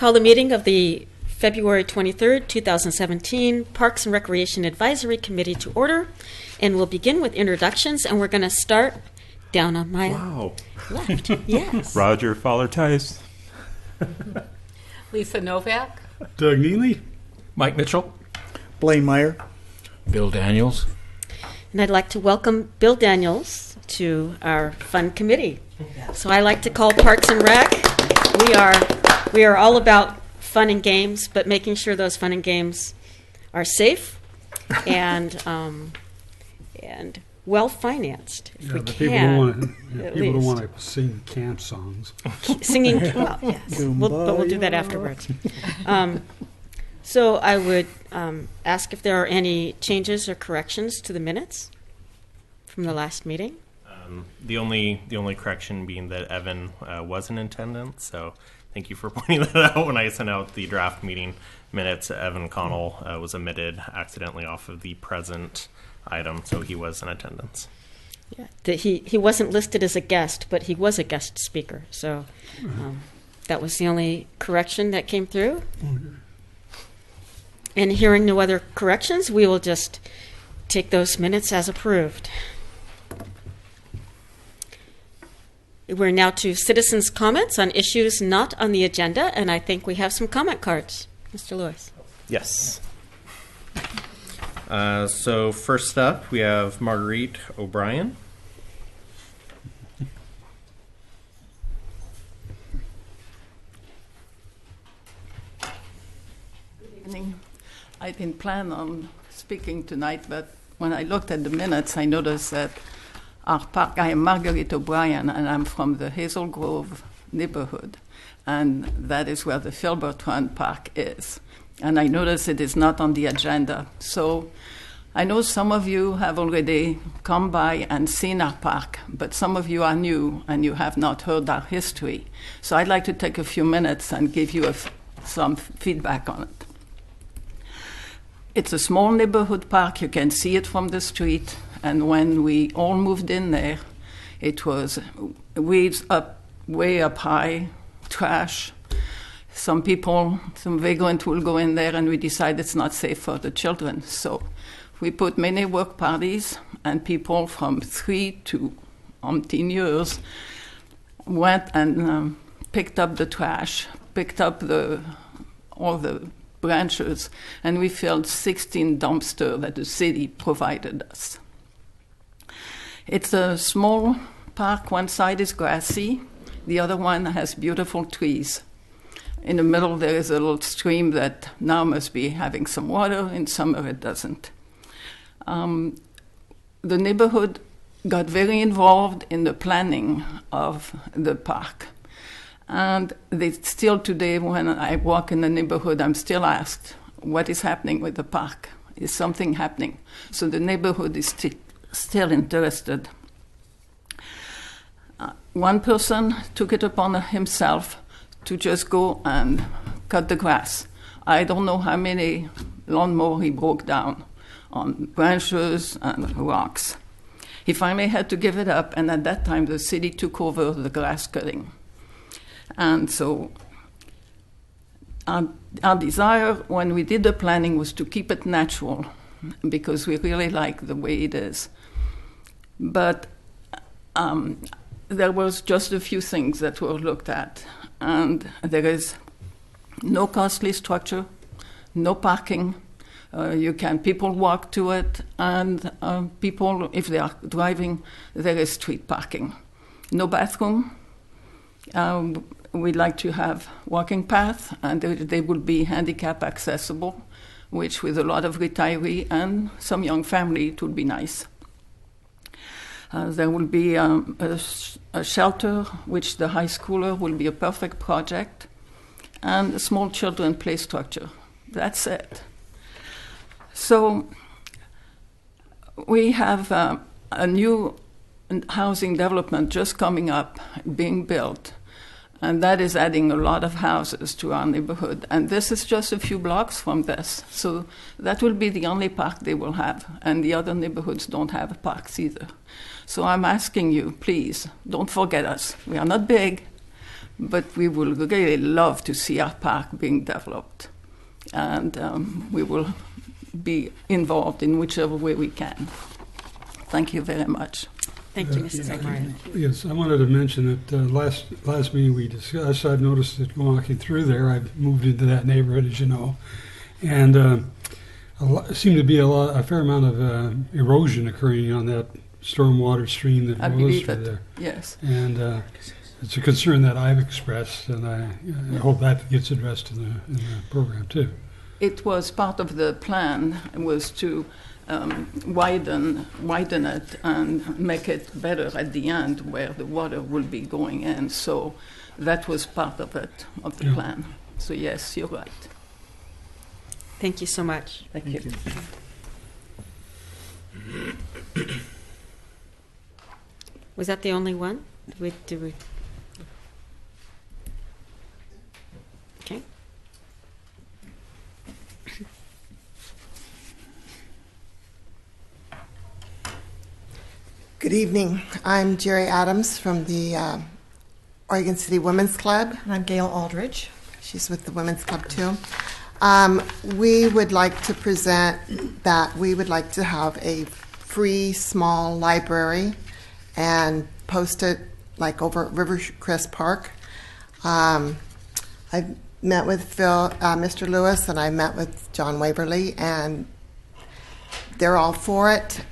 call the meeting of the February 23rd, 2017 Parks and Recreation Advisory Committee to order, and we'll begin with introductions, and we're going to start down on my left. Yes. Roger Fowler-Tice. Lisa Novak. Doug Neely. Mike Mitchell. Blaine Meyer. Bill Daniels. And I'd like to welcome Bill Daniels to our fun committee. So I like to call Parks and Rec. We are all about fun and games, but making sure those fun and games are safe and well financed. If we people don't want to sing camp songs. Singing, well, yes, but we'll do that afterwards. So I would ask if there are any changes or corrections to the minutes from the last meeting. The only correction being that Evan was in attendance, so thank you for pointing that out. When I sent out the draft meeting minutes, Evan Connell was omitted accidentally off of the present item, so he was in attendance. Yeah, he wasn't listed as a guest, but he was a guest speaker, so that was the only correction that came through. And hearing no other corrections, we will just take those minutes as approved. We're now to citizens' comments on issues not on the agenda, and I think we have some comment cards. Mr. Lewis. Yes. So first up, we have Marguerite O'Brien. Good evening. I didn't plan on speaking tonight, but when I looked at the minutes, I noticed that our park, I am Marguerite O'Brien, and I'm from the Hazel Grove neighborhood, and that is where the Filbert Run Park is. And I noticed it is not on the agenda. So I know some of you have already come by and seen our park, but some of you are new and you have not heard our history. So I'd like to take a few minutes and give you some feedback on it. It's a small neighborhood park. You can see it from the street. And when we all moved in there, it was weeds up, way up high, trash. Some vagrant will go in there, and we decide it's not safe for the children. So we put many work parties, and people from 3 to 18 years went and picked up the trash, picked up all the branches, and we filled 16 dumpsters that the city provided us. It's a small park. One side is grassy. The other one has beautiful trees. In the middle, there is a little stream that now must be having some water. In summer, it doesn't. The neighborhood got very involved in the planning of the park. And they still today, when I walk in the neighborhood, I'm still asked, what is happening with the park? Is something happening? So the neighborhood is still interested. One person took it upon himself to just go and cut the grass. I don't know how many lawnmowers he broke down on branches and rocks. He finally had to give it up, and at that time the city took over the grass cutting. And so our desire when we did the planning was to keep it natural, because we really like the way it is. But there was just a few things that were looked at. And there is no costly structure, no parking. People walk to it, and people, if they are driving, there is street parking. No bathroom. We'd like to have walking path, and they will be handicap accessible, which with a lot of retiree and some young family, it would be nice. There will be a shelter, which the high schooler will be a perfect project, and a small children play structure. That's it. So we have a new housing development just coming up, being built, and that is adding a lot of houses to our neighborhood. And this is just a few blocks from this. So that will be the only park they will have, and the other neighborhoods don't have parks either. So I'm asking you, please, don't forget us. We are not big, but we will really love to see our park being developed. And we will be involved in whichever way we can. Thank you very much. Thank you, Mrs. O'Brien. Yes, I wanted to mention that last meeting we discussed, I've noticed that walking through there, I've moved into that neighborhood, as you know, and seemed to be a fair amount of erosion occurring on that stormwater stream that I goes believe through it. there. Yes. And it's a concern that I've expressed, and I hope that gets addressed in the program too. It was part of the plan, was to widen it and make it better at the end where the water will be going in. So that was part of it, of the plan. So yes, you're right. Thank you so much. Thank you. Was that the only one? Did we? Okay. Good evening. I'm Jerry Adams from the Oregon City Women's Club. And I'm Gail Aldridge. She's with the Women's Club too. We would like to present that we would like to have a free small library and post it like over at Rivercrest Park. I've met with Mr. Lewis, and I met with John Waverly, and they're all for it.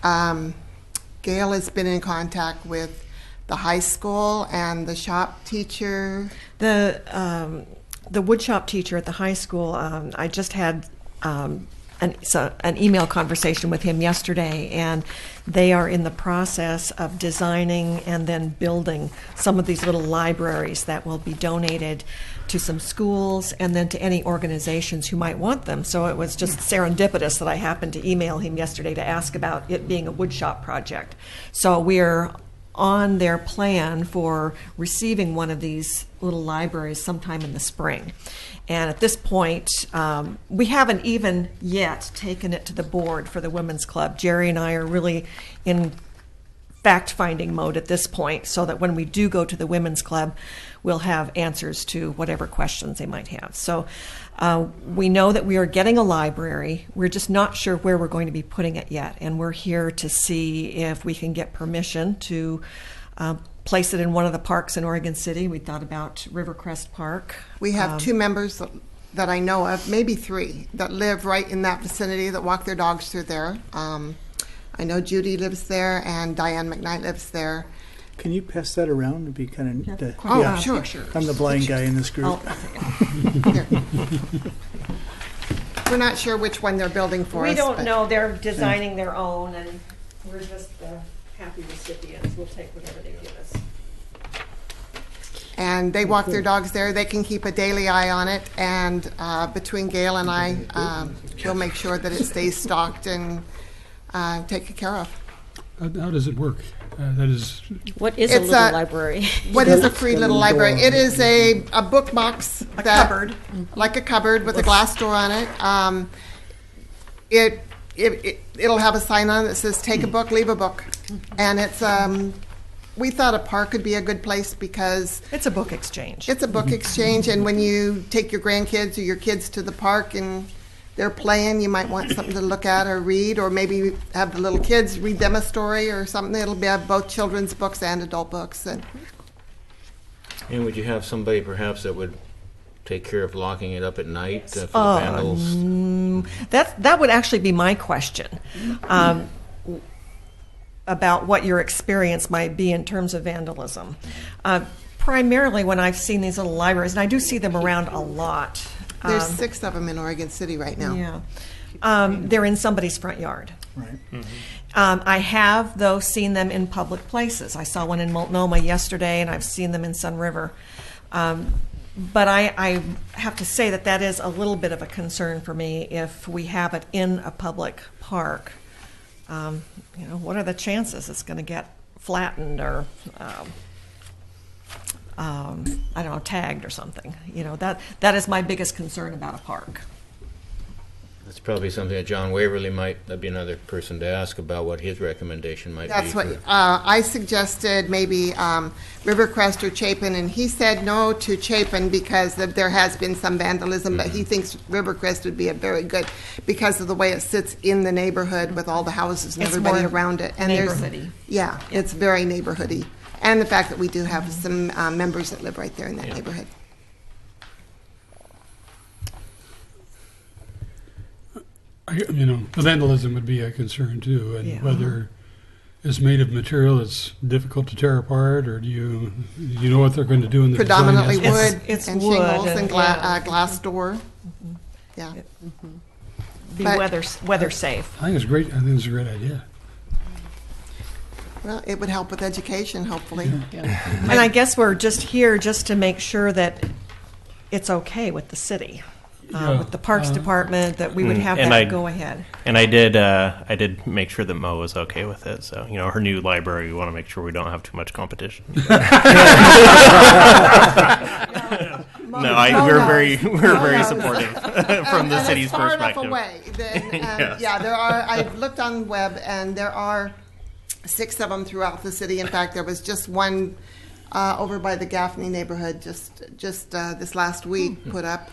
Gail has been in contact with the high school and the shop teacher. The woodshop teacher at the high school, I just had an email conversation with him yesterday, and they are in the process of designing and then building some of these little libraries that will be donated to some schools and then to any organizations who might want them. So it was just serendipitous that I happened to email him yesterday to ask about it being a woodshop project. So we're on their plan for receiving one of these little libraries sometime in the spring. And at this point, we haven't even yet taken it to the board for the Women's Club. Jerry and I are really in fact-finding mode at this point, so that when we do go to the Women's Club, we'll have answers to whatever questions they might have. So we know that we are getting a library. We're just not sure where we're going to be putting it yet, and we're here to see if we can get permission to place it in one of the parks in Oregon City. We thought about Rivercrest Park. We have two members that I know of, maybe three, that live right in that vicinity that walk their dogs through there. I know Judy lives there, and Diane McKnight lives there. Can you pass that around? It'd be kind of. Oh, sure. I'm the blind guy in this group. Here. We're not sure which one they're building for us. We don't but- know. They're designing their own, and we're just the happy recipients. We'll take whatever they give us. And they walk their dogs there. They can keep a daily eye on it. And between Gail and I, we'll make sure that it stays stocked and taken care of. How does it work? That is, What is a It's little a- library? What is a free little library? It is a book box. A cupboard. Like a cupboard with a glass door on it. It'll have a sign on it that says, take a book, leave a book. And it's, we thought a park could be a good place because It's a book exchange. it's a book exchange, and when you take your grandkids or your kids to the park and they're playing, you might want something to look at or read, or maybe have the little kids read them a story or something. It'll be have both children's books and adult books. And And would you have somebody perhaps that would take care of locking it up at night for the vandals? That would actually be my question, about what your experience might be in terms of vandalism. Primarily when I've seen these little libraries, and I do see them around a lot. there's 6 of them in Oregon City right now. Yeah. They're in somebody's front yard. Right. I have, though, seen them in public places. I saw one in Multnomah yesterday, and I've seen them in Sun River. But I have to say that is a little bit of a concern for me if we have it in a public park. What are the chances it's going to get flattened or, I don't know, tagged or something? That is my biggest concern about a park. That's probably something that John Waverly that'd be another person to ask about what his recommendation might be. That's what I suggested, maybe Rivercrest or Chapin, and he said no to Chapin because there has been some vandalism, but he thinks Rivercrest would be a very good because of the way it sits in the neighborhood with all the houses and It's everybody more around it. And neighborhoody. Yeah, it's very neighborhoody. And the fact that we do have some members that live right there in that neighborhood. The vandalism would be a concern too, and Yeah. whether it's made of material that's difficult to tear apart, or do you know what they're going to do in the Predominantly design aspect? wood It's and wood shingles and- and yeah. glass door. Yeah. Be But- weather safe. I think it's great. I think it's a great idea. Well, it would help with education, hopefully. And I guess we're just here just to make sure that it's okay with the city, Yeah. with the Parks Department, that we would have And that I- go ahead. And I did make sure that Mo was okay with it. So, her new library, we want to make sure we don't have too much competition. We're very supportive from the And city's it's far enough perspective. away, then, Yes. there are. I've looked on the web, and there are 6 of them throughout the city. In fact, there was just one over by the Gaffney neighborhood just this last week put up,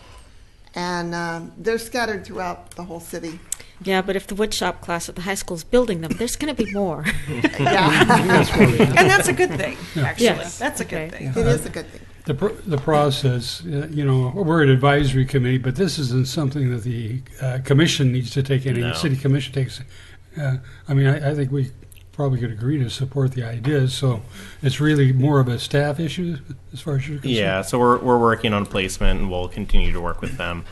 and they're scattered throughout the whole city. Yeah, but if the woodshop class at the high school is building them, there's going to be more. Yeah, And that's a good thing, actually. Yes. That's a good Okay. thing. it is a good thing. The process, we're an advisory committee, but this isn't something that the commission needs to take any. No. City commission takes. I think we probably could agree to support the ideas. So it's really more of a staff issue as far as you're concerned. Yeah, so we're working on placement, and we'll continue to work with them.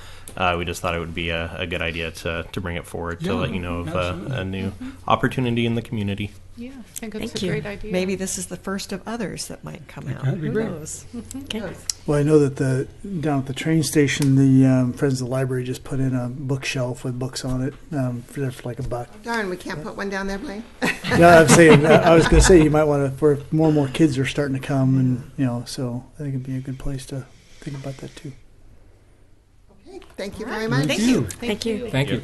We just thought it would be a good idea to bring it forward to Yeah, let you know of absolutely. a new opportunity in the community. Yeah, I think it's Thank a you. great idea. Maybe this is the first of others that might come out. That'd be Who great. knows? Okay. Well, I know that down at the train station, the Friends of the Library just put in a bookshelf with books on it for like $1. Darn, we can't put one down there, Blaine. Yeah, I'm saying. I was going to say you might want to, for more and more kids are starting to come, and so I think it'd be a good place to think about that too. Okay, thank you very much. Thank you. Thank you. Thank you.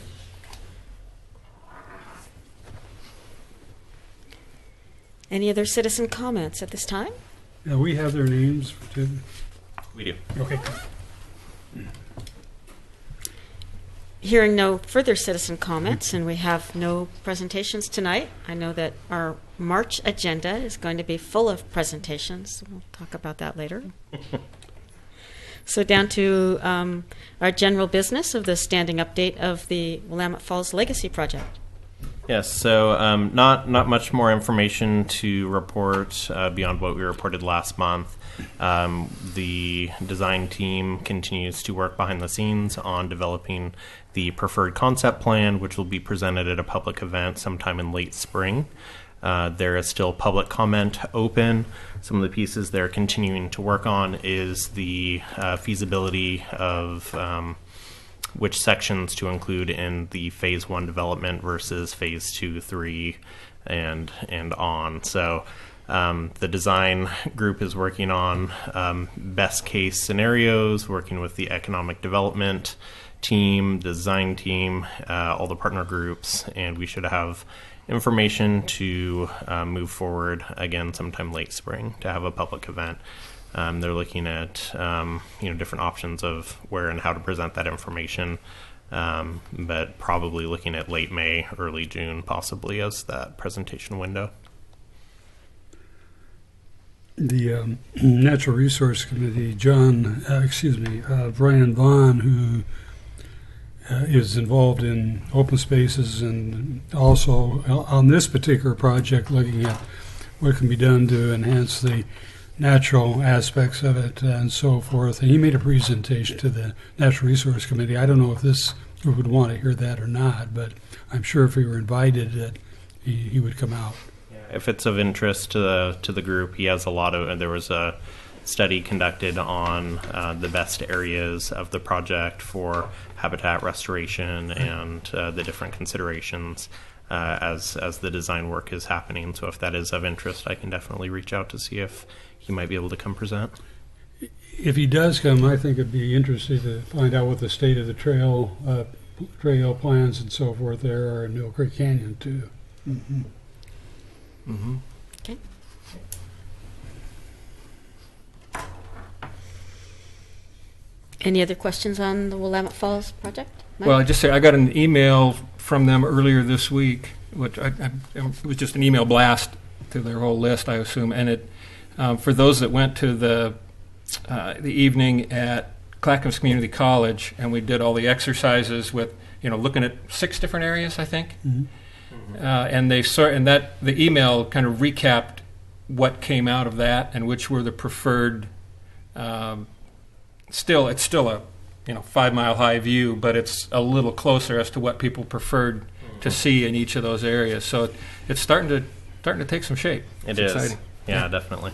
Any other citizen comments at this time? Yeah, we have their names too. We do. Okay. Hearing no further citizen comments, and we have no presentations tonight, I know that our March agenda is going to be full of presentations. We'll talk about that later. So down to our general business of the standing update of the Willamette Falls Legacy Project. Yes, so not much more information to report beyond what we reported last month. The design team continues to work behind the scenes on developing the preferred concept plan, which will be presented at a public event sometime in late spring. There is still public comment open. Some of the pieces they're continuing to work on is the feasibility of which sections to include in the phase 1 development versus phase 2, 3, and on. So the design group is working on best case scenarios, working with the economic development team, design team, all the partner groups, and we should have information to move forward again sometime late spring to have a public event. They're looking at different options of where and how to present that information, but probably looking at late May, early June, possibly as that presentation window. The Natural Resource Committee, Brian Vaughn, who is involved in open spaces and also on this particular project looking at what can be done to enhance the natural aspects of it and so forth. And he made a presentation to the Natural Resource Committee. I don't know if this group would want to hear that or not, but I'm sure if he were invited that he would come out. If it's of interest to the group, he has there was a study conducted on the best areas of the project for habitat restoration and the different considerations as the design work is happening. So if that is of interest, I can definitely reach out to see if he might be able to come present. If he does come, I think it'd be interesting to find out what the state of the trail trail plans and so forth there are in Mill Creek Canyon too. Okay. Any other questions on the Willamette Falls project? Mike? Well, I just say I got an email from them earlier this week, which it was just an email blast to their whole list, I assume. And it for those that went to the evening at Clackamas Community College, and we did all the exercises with looking at 6 different areas, I think. And the email kind of recapped what came out of that and which were the preferred. It's still a 5 mile high view, but it's a little closer as to what people preferred to see in each of those areas. So it's starting to take some shape. It It's is. exciting. Yeah, definitely.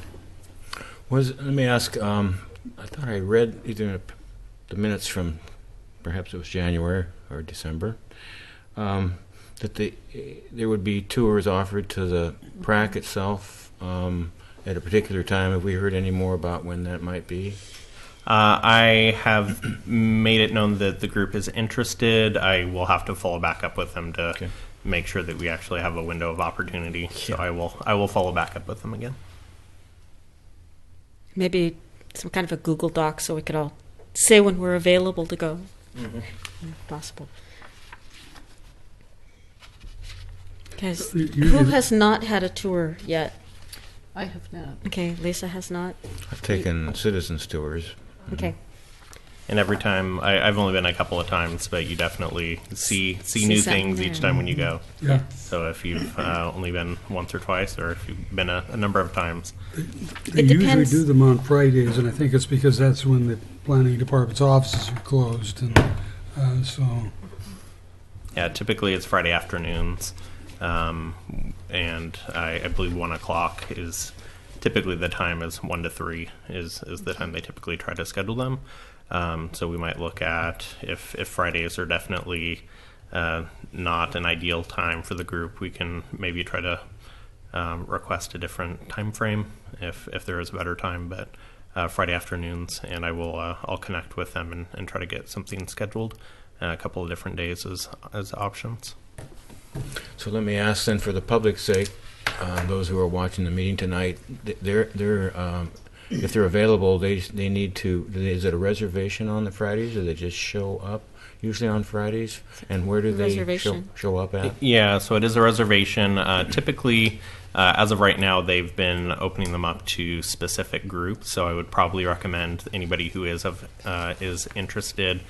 Let me ask, I thought I read either in the minutes from perhaps it was January or December, that there would be tours offered to the PRAC itself at a particular time. Have we heard any more about when that might be? I have made it known that the group is interested. I will have to follow back up with them to make sure that we actually have a window of opportunity. So I will follow back up with them again. Maybe some kind of a Google Doc so we could all say when we're available to go, if possible. Guys, who has not had a tour yet? I have not. Okay, Lisa has not. I've taken citizens tours. Okay. And every time, I've only been a couple of times, but you definitely see new something things there. each time when you go. Yeah. So if you've only been once or twice, or if you've been a number of times, They It usually depends. do them on Fridays, and I think it's because that's when the planning department's offices are closed, and so. yeah, typically it's Friday afternoons, and I believe 1 o'clock is typically the time. Is 1 to 3 is the time they typically try to schedule them. So we might look at if Fridays are definitely not an ideal time for the group, we can maybe try to request a different time frame if there is a better time. But Friday afternoons, and I'll connect with them and try to get something scheduled. A couple of different days as options. So let me ask then, for the public's sake, those who are watching the meeting tonight, if they're available, they need to. Is it a reservation on the Fridays, or they just show up usually on Fridays? And where do they Reservation. show up at? Yeah, so it is a reservation. Typically, as of right now, they've been opening them up to specific groups. So I would probably recommend anybody who is interested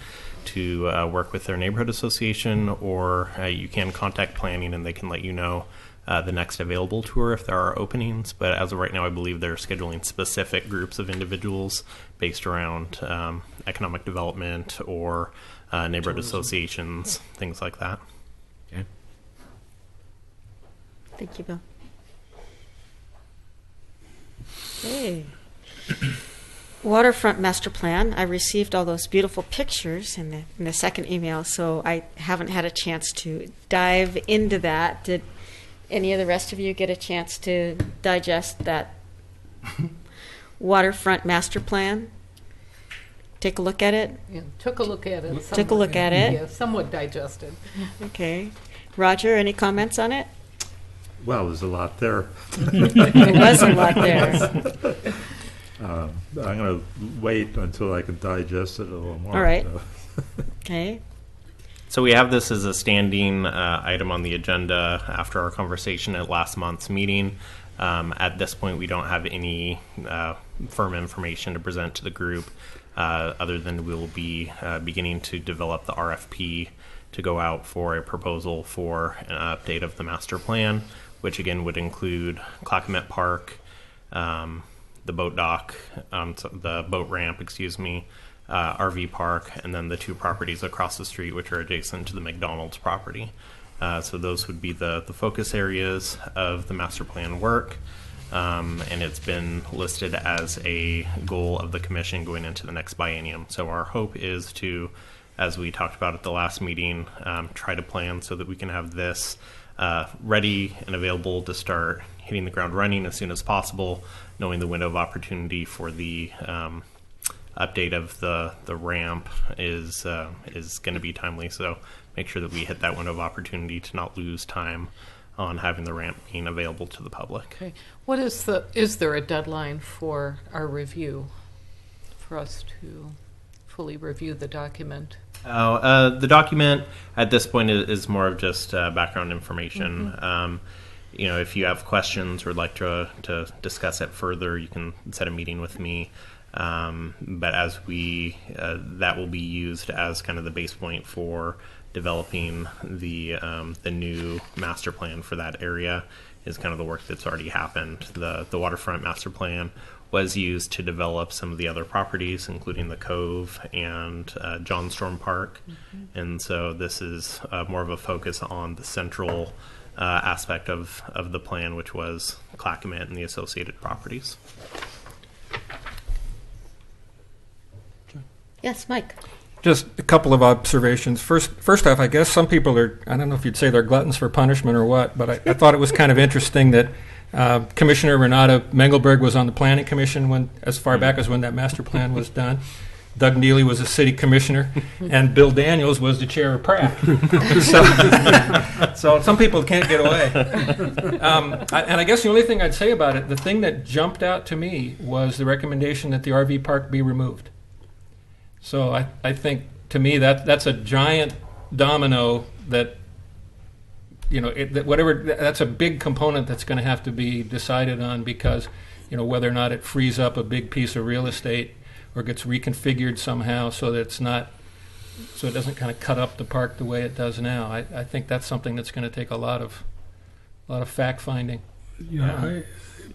to work with their neighborhood association, or you can contact planning and they can let you know the next available tour if there are openings. But as of right now, I believe they're scheduling specific groups of individuals based around economic development or neighborhood associations, things like that. Okay. Thank you, Bill. Okay. Waterfront master plan. I received all those beautiful pictures in the second email, so I haven't had a chance to dive into that. Did any of the rest of you get a chance to digest that waterfront master plan? Take a look at it? Yeah, took a look at it. Took a look at it? Yeah, somewhat digested. Okay. Roger, any comments on it? Well, there's a lot there. There was a lot there. I'm going to wait until I can digest it a little more. All right. So. Okay. So we have this as a standing item on the agenda after our conversation at last month's meeting. At this point, we don't have any firm information to present to the group other than we will be beginning to develop the RFP to go out for a proposal for an update of the master plan, which again would include Clackamas Park, the boat dock, the boat ramp, RV park, and then the 2 properties across the street, which are adjacent to the McDonald's property. So those would be the focus areas of the master plan work. And it's been listed as a goal of the commission going into the next biennium. So our hope is to, as we talked about at the last meeting, try to plan so that we can have this ready and available to start hitting the ground running as soon as possible, knowing the window of opportunity for the update of the ramp is going to be timely. So make sure that we hit that window of opportunity to not lose time on having the ramp being available to the public. Okay. Is there a deadline for our review, for us to fully review the document? The document at this point is more of just background information. If you have questions or would like to discuss it further, you can set a meeting with me. But as that will be used as kind of the base point for developing the new master plan for that area, is kind of the work that's already happened. The waterfront master plan was used to develop some of the other properties, including the Cove and John Storm Park. And so this is more of a focus on the central aspect of the plan, which was Clackamas and the associated properties. Yes, Mike. Just a couple of observations. First off, I guess some people I don't know if you'd say they're gluttons for punishment or what, but I thought it was kind of interesting that Commissioner Renata Mengelberg was on the Planning Commission as far back as when that master plan was done. Doug Neely was a city commissioner, and Bill Daniels was the chair of PRAC. So some people can't get away. And I guess the only thing I'd say about it, the thing that jumped out to me was the recommendation that the RV park be removed. So I think, to me, that's a giant domino that, that's a big component that's going to have to be decided on, because, whether or not it frees up a big piece of real estate or gets reconfigured somehow so that it doesn't kind of cut up the park the way it does now. I think that's something that's going to take a lot of fact finding. Yeah,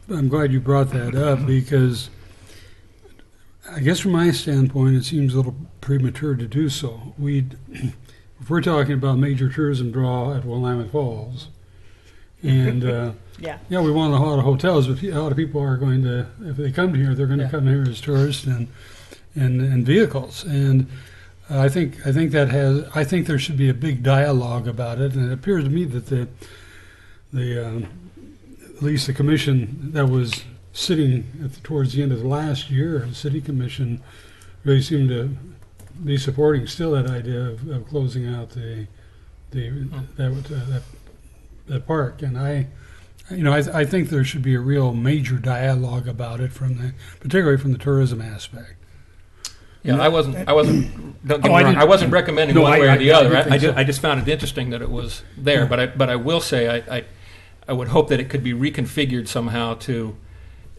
I'm glad you brought that up, because I guess from my standpoint, it seems a little premature to do so. If we're talking about major tourism draw at Willamette Falls, and we want a lot of hotels, but a lot of people are going to, if they come here, they're going to come here as tourists and vehicles. And I think there should be a big dialogue about it. And it appears to me that at least the commission that was sitting towards the end of the last year, the city commission really seemed to be supporting still that idea of closing out that park. And I think there should be a real major dialogue about it particularly from the tourism aspect. Yeah, I wasn't. Don't get me wrong. I wasn't recommending one way or the other. I just found it interesting that it was there. Yeah. But I will say I would hope that it could be reconfigured somehow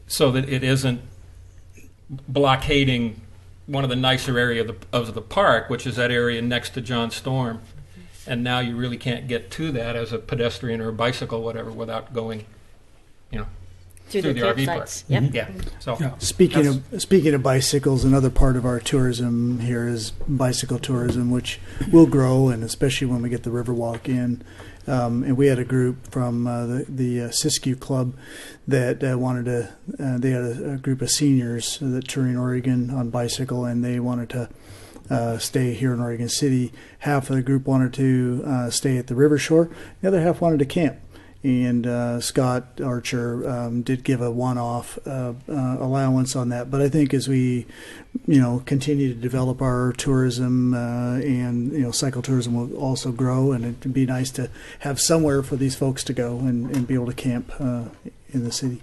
so that it isn't blockading one of the nicer areas of the park, which is that area next to John Storm. And now you really can't get to that as a pedestrian or a bicycle, whatever, without going, through the RV park. Yep. Yeah. So speaking of bicycles, another part of our tourism here is bicycle tourism, which will grow, and especially when we get the Riverwalk in. And we had a group from the Siskiyou Club that wanted to. They had a group of seniors that touring Oregon on bicycle, and they wanted to stay here in Oregon City. Half of the group wanted to stay at the river shore. The other half wanted to camp. And Scott Archer did give a one-off allowance on that. But I think as we, continue to develop our tourism and cycle tourism will also grow, and it'd be nice to have somewhere for these folks to go and be able to camp in the city.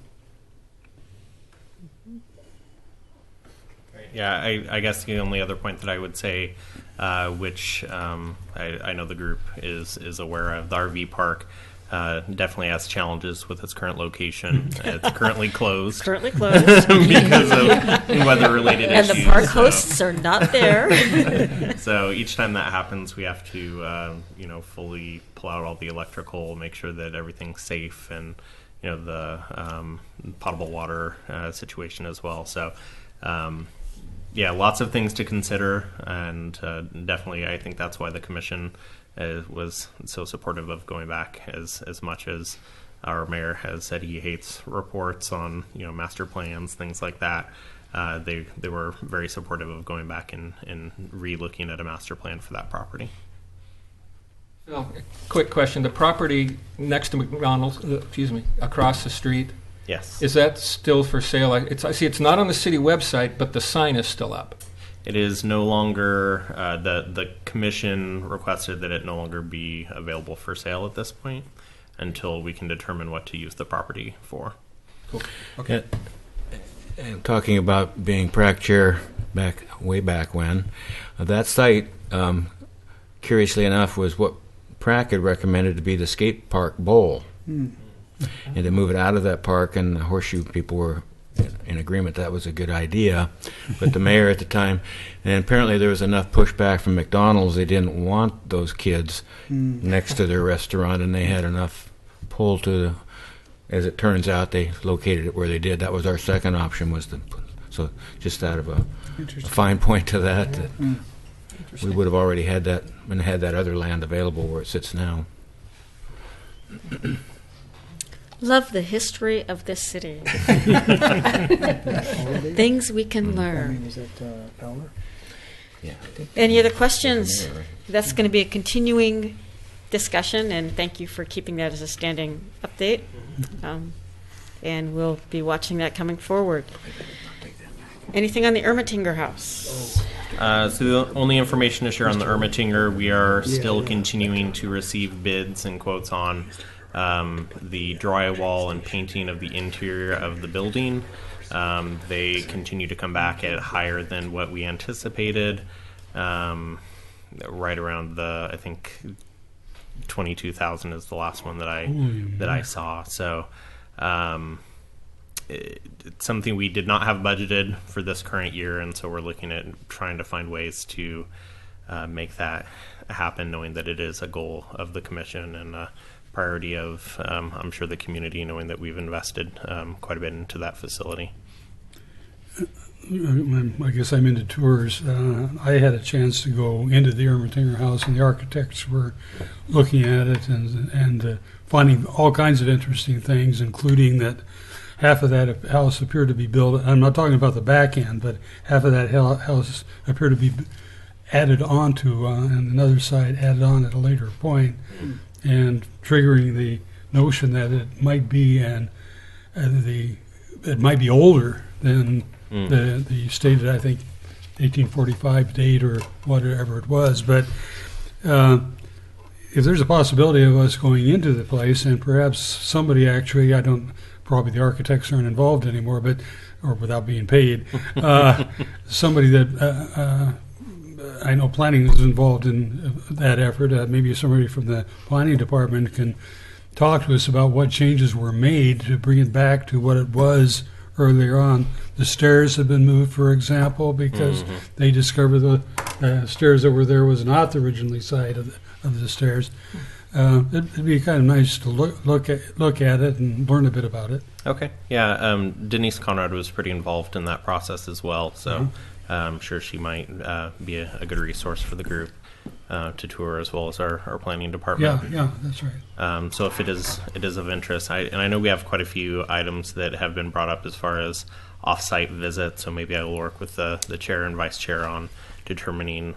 Yeah, I guess the only other point that I would say, which I know the group is aware of, the RV park definitely has challenges with its current location. It's currently closed. Because of weather-related issues. And the park hosts are not there. So each time that happens, we have to, fully pull out all the electrical, make sure that everything's safe, and the potable water situation as well. So. Lots of things to consider, and definitely I think that's why the commission was so supportive of going back, as much as our mayor has said he hates reports on master plans, things like that. They were very supportive of going back and re-looking at a master plan for that property. So, quick question: the property next to McDonald's, across the street. Yes. Is that still for sale? I see it's not on the city website, but the sign is still up. it is no longer the commission requested that it no longer be available for sale at this point until we can determine what to use the property for. Cool. Okay. And talking about being prac chair way back when, that site, curiously enough, was what prac had recommended to be the skate park bowl. And to move it out of that park, and the horseshoe people were in agreement that was a good idea. But the mayor at the time, and apparently there was enough pushback from McDonald's, they didn't want those kids next to their restaurant, and they had enough pull to, as it turns out, they located it where they did. That was our second option, was to, so just out of a fine point to that, that we would have already had that, and had that other land available where it sits now. Love the history of this city. Things we can learn. Is that Fowler? Yeah. Any other questions? That's going to be a continuing discussion, and thank you for keeping that as a standing update. And we'll be watching that coming forward. Anything on the Ermatinger House? So the only information to share on the Ermatinger, we are still continuing to receive bids and quotes on the drywall and painting of the interior of the building. They continue to come back at higher than what we anticipated, right around I think 22,000 is the last one that I saw. So it's something we did not have budgeted for this current year, and so we're looking at trying to find ways to make that happen, knowing that it is a goal of the commission and a priority of, I'm sure, the community, knowing that we've invested quite a bit into that facility. I guess I'm into tours. I had a chance to go into the Ermatinger House, and the architects were looking at it and finding all kinds of interesting things, including that half of that house appeared to be built. I'm not talking about the back end, but half of that house appeared to be added onto, and another side added on at a later point, and triggering the notion that it might be it might be older than the stated, I think, 1845 date or whatever it was. But if there's a possibility of us going into the place, and perhaps somebody actually, probably the architects aren't involved anymore, but, or without being paid, somebody that I know planning is involved in that effort. Maybe somebody from the planning department can talk to us about what changes were made to bring it back to what it was earlier on. The stairs have been moved, for example, because they discovered the stairs that were there was not the originally side of the stairs. It'd be kind of nice to look at it and learn a bit about it. Okay. Yeah. Denise Conrad was pretty involved in that process as well, so I'm sure she might be a good resource for the group to tour, as well as our planning department. Yeah, that's right. So if it is of interest, and I know we have quite a few items that have been brought up as far as off-site visits, so maybe I will work with the chair and vice chair on determining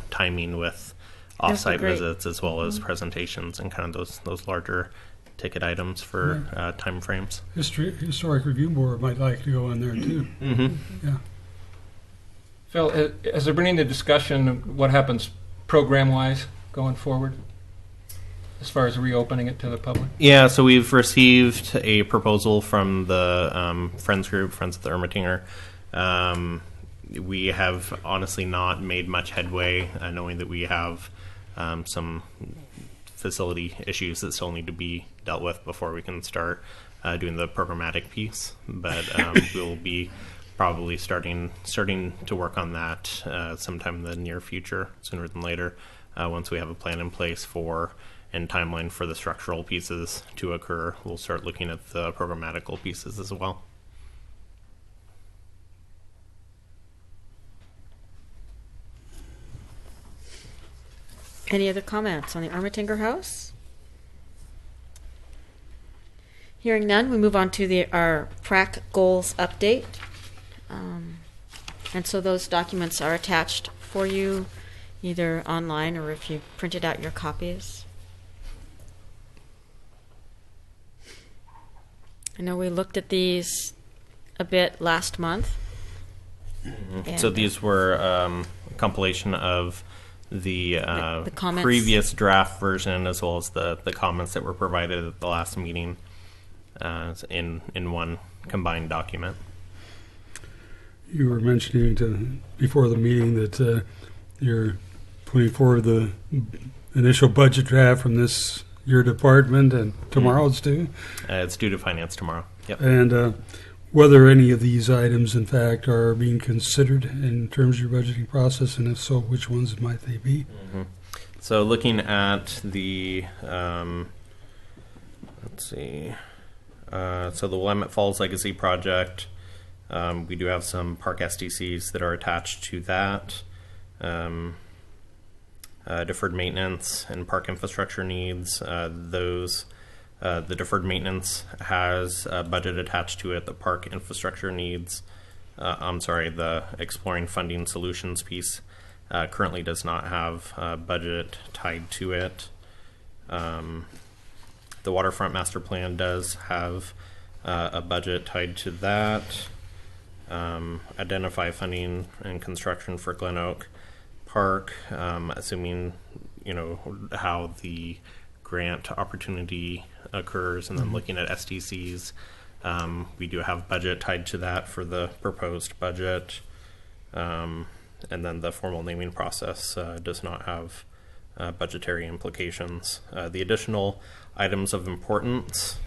timing with off-site visits, as well as presentations and kind of those larger ticket items for time frames. Historic Review Board might like to go in there too. Yeah. Phil, as they're bringing the discussion, what happens program-wise going forward, as far as reopening it to the public? Yeah, so we've received a proposal from the Friends group, Friends of the Ermatinger. We have honestly not made much headway, knowing that we have some facility issues that still need to be dealt with before we can start doing the programmatic piece. But we'll be probably starting to work on that sometime in the near future, sooner than later, once we have a plan in place for and timeline for the structural pieces to occur. We'll start looking at the programmatical pieces as well. Any other comments on the Ermatinger House? Hearing none, we move on to our PRAC goals update. And so those documents are attached for you, either online or if you printed out your copies. I know we looked at these a bit last month. And, So these were a compilation of the comments. previous draft version as well as the comments that were provided at the last meeting in one combined document. You were mentioning before the meeting that you're putting forward the initial budget draft from your department, and tomorrow it's due. It's due to finance tomorrow. Yep. And whether any of these items, in fact, are being considered in terms of your budgeting process, and if so, which ones might they be? Mm-hmm. So looking at the, let's see, so the Willamette Falls Legacy Project, we do have some park SDCs that are attached to that. Deferred maintenance and park infrastructure needs, the deferred maintenance has a budget attached to it. The park infrastructure needs, the exploring funding solutions piece currently does not have a budget tied to it. The waterfront master plan does have a budget tied to that. Identify funding and construction for Glen Oak Park, assuming how the grant opportunity occurs, and then looking at SDCs, we do have budget tied to that for the proposed budget, and then the formal naming process does not have budgetary implications. The additional items of importance,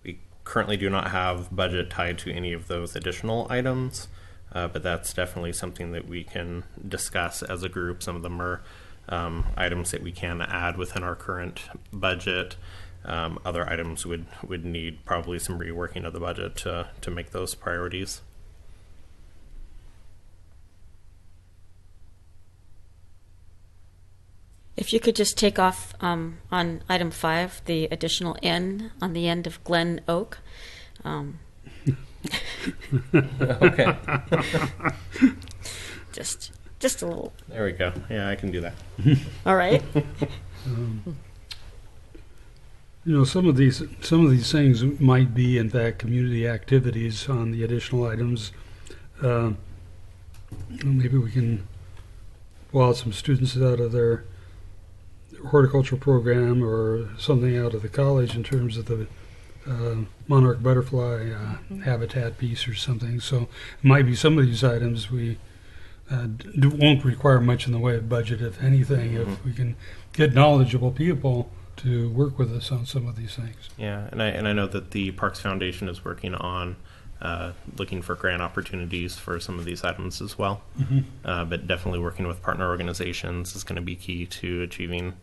we currently do not have budget tied to any of those additional items. But that's definitely something that we can discuss as a group. Some of them are items that we can add within our current budget. Other items would need probably some reworking of the budget to make those priorities. If you could just take off on item 5, the additional N on the end of Glen Oak. Okay. Just a little. There we go. Yeah, I can do that. All right. Some of these things might be, in fact, community activities on the additional items. Maybe we can pull out some students out of their horticultural program or something out of the college in terms of the monarch butterfly habitat piece or something. So it might be some of these items we won't require much in the way of budget, if anything, if we can get knowledgeable people to work with us on some of these things. Yeah, and I know that the Parks Foundation is working on looking for grant opportunities for some of these items as well. But definitely working with partner organizations is going to be key to achieving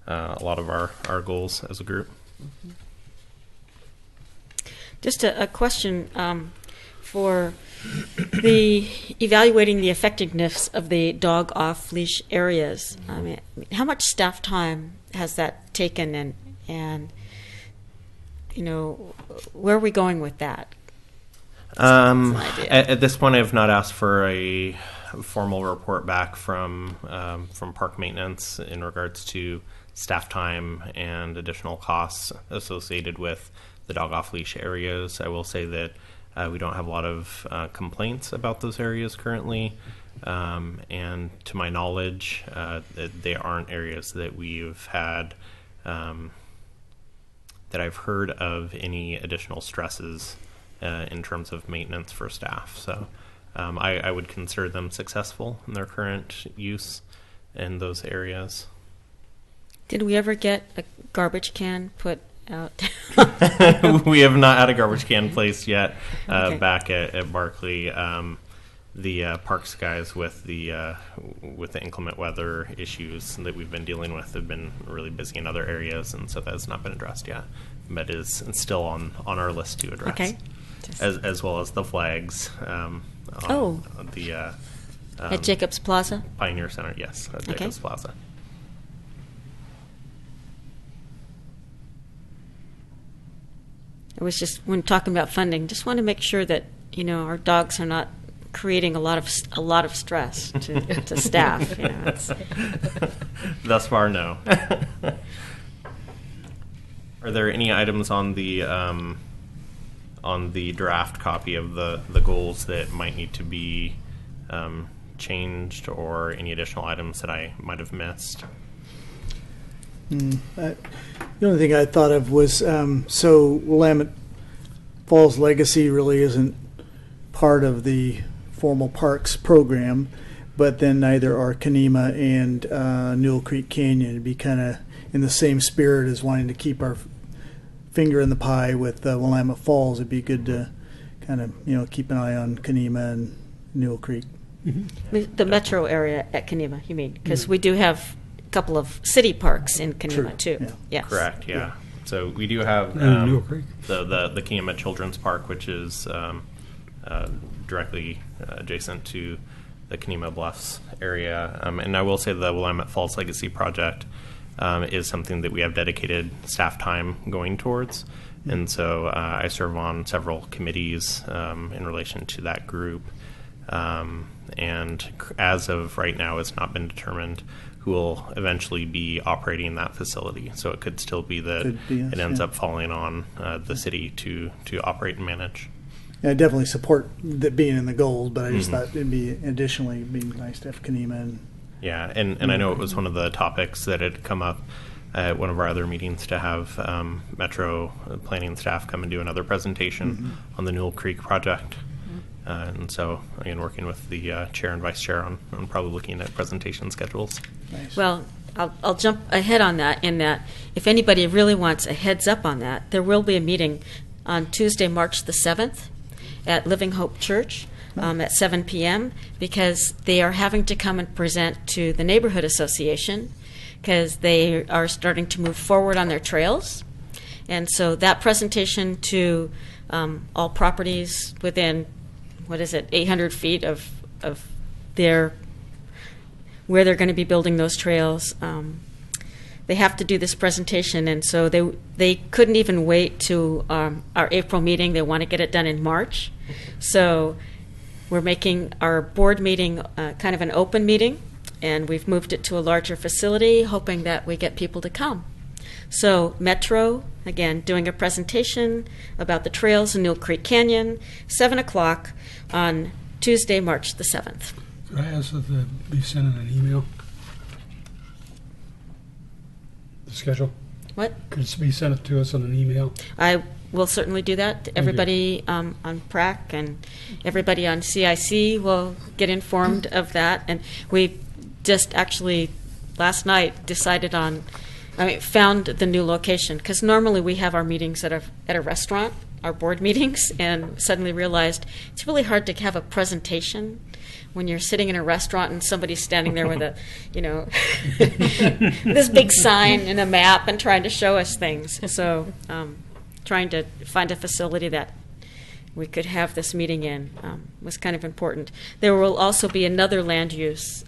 a lot of our goals as a group. Just a question for the evaluating the effectiveness of the dog off-leash areas. I mean, how much staff time has that taken, and where are we going with that? At this point, I have not asked for a formal report back from park maintenance in regards to staff time and additional costs associated with the dog off-leash areas. I will say that we don't have a lot of complaints about those areas currently, and to my knowledge, they aren't areas that we've had that I've heard of any additional stresses in terms of maintenance for staff. So I would consider them successful in their current use in those areas. Did we ever get a garbage can put out? We have not had a garbage can placed yet Okay. back at Barkley. The parks guys with the inclement weather issues that we've been dealing with have been really busy in other areas, and so that has not been addressed yet, but is still on our list to address. Okay. As well as the flags. Oh. The At Jacobs Plaza? Pioneer Center, yes, at Okay. Jacobs Plaza. It was just, when talking about funding, just want to make sure that, our dogs are not creating a lot of stress to staff. Thus far, no. Are there any items on the on the draft copy of the goals that might need to be changed, or any additional items that I might have missed. The only thing I thought of was, so Willamette Falls Legacy really isn't part of the formal parks program, but then neither are Kanema and Newell Creek Canyon. It'd be kind of in the same spirit as wanting to keep our finger in the pie with Willamette Falls. It'd be good to kind of, keep an eye on Kanema and Newell Creek. The metro area at Kanema, you mean? Because we do have a couple of city parks in Kanema, True, too. yeah. Yes. Correct, yeah. So we do have Newell Creek. the Kanema Children's Park, which is directly adjacent to the Kanema Bluffs area. And I will say the Willamette Falls Legacy Project is something that we have dedicated staff time going towards. And so I serve on several committees in relation to that group. And as of right now, it's not been determined who will eventually be operating that facility. So it could still be that Could be us, it ends yeah. up falling on the city to operate and manage. I definitely support that being in the goals, but I just thought it'd be nice to have Kanema and Yeah, and I know it was one of the topics that had come up at one of our other meetings to have Metro planning staff come and do another presentation on the Newell Creek project. And so, again, working with the chair and vice chair on probably looking at presentation schedules. nice. Well, I'll jump ahead on that, in that if anybody really wants a heads up on that, there will be a meeting on Tuesday, March the 7th at Living Hope Church at 7 p.m. because they are having to come and present to the Neighborhood Association because they are starting to move forward on their trails. And so that presentation to all properties within, 800 feet of their, where they're going to be building those trails. They have to do this presentation, and so they couldn't even wait to our April meeting. They want to get it done in March. So we're making our board meeting kind of an open meeting, and we've moved it to a larger facility, hoping that we get people to come. So Metro, again, doing a presentation about the trails in Newell Creek Canyon, 7 o'clock on Tuesday, March the 7th. Could I ask that they be sent in an email? The schedule? What? Could it be sent to us on an email? I will certainly do that. you. Everybody on PRAC and everybody on CIC will get informed of that. And we just actually last night decided on, found the new location, because normally we have our meetings at a restaurant, our board meetings, and suddenly realized it's really hard to have a presentation when you're sitting in a restaurant and somebody's standing there with a, this big sign and a map and trying to show us things. So trying to find a facility that we could have this meeting in was kind of important. There will also be another land use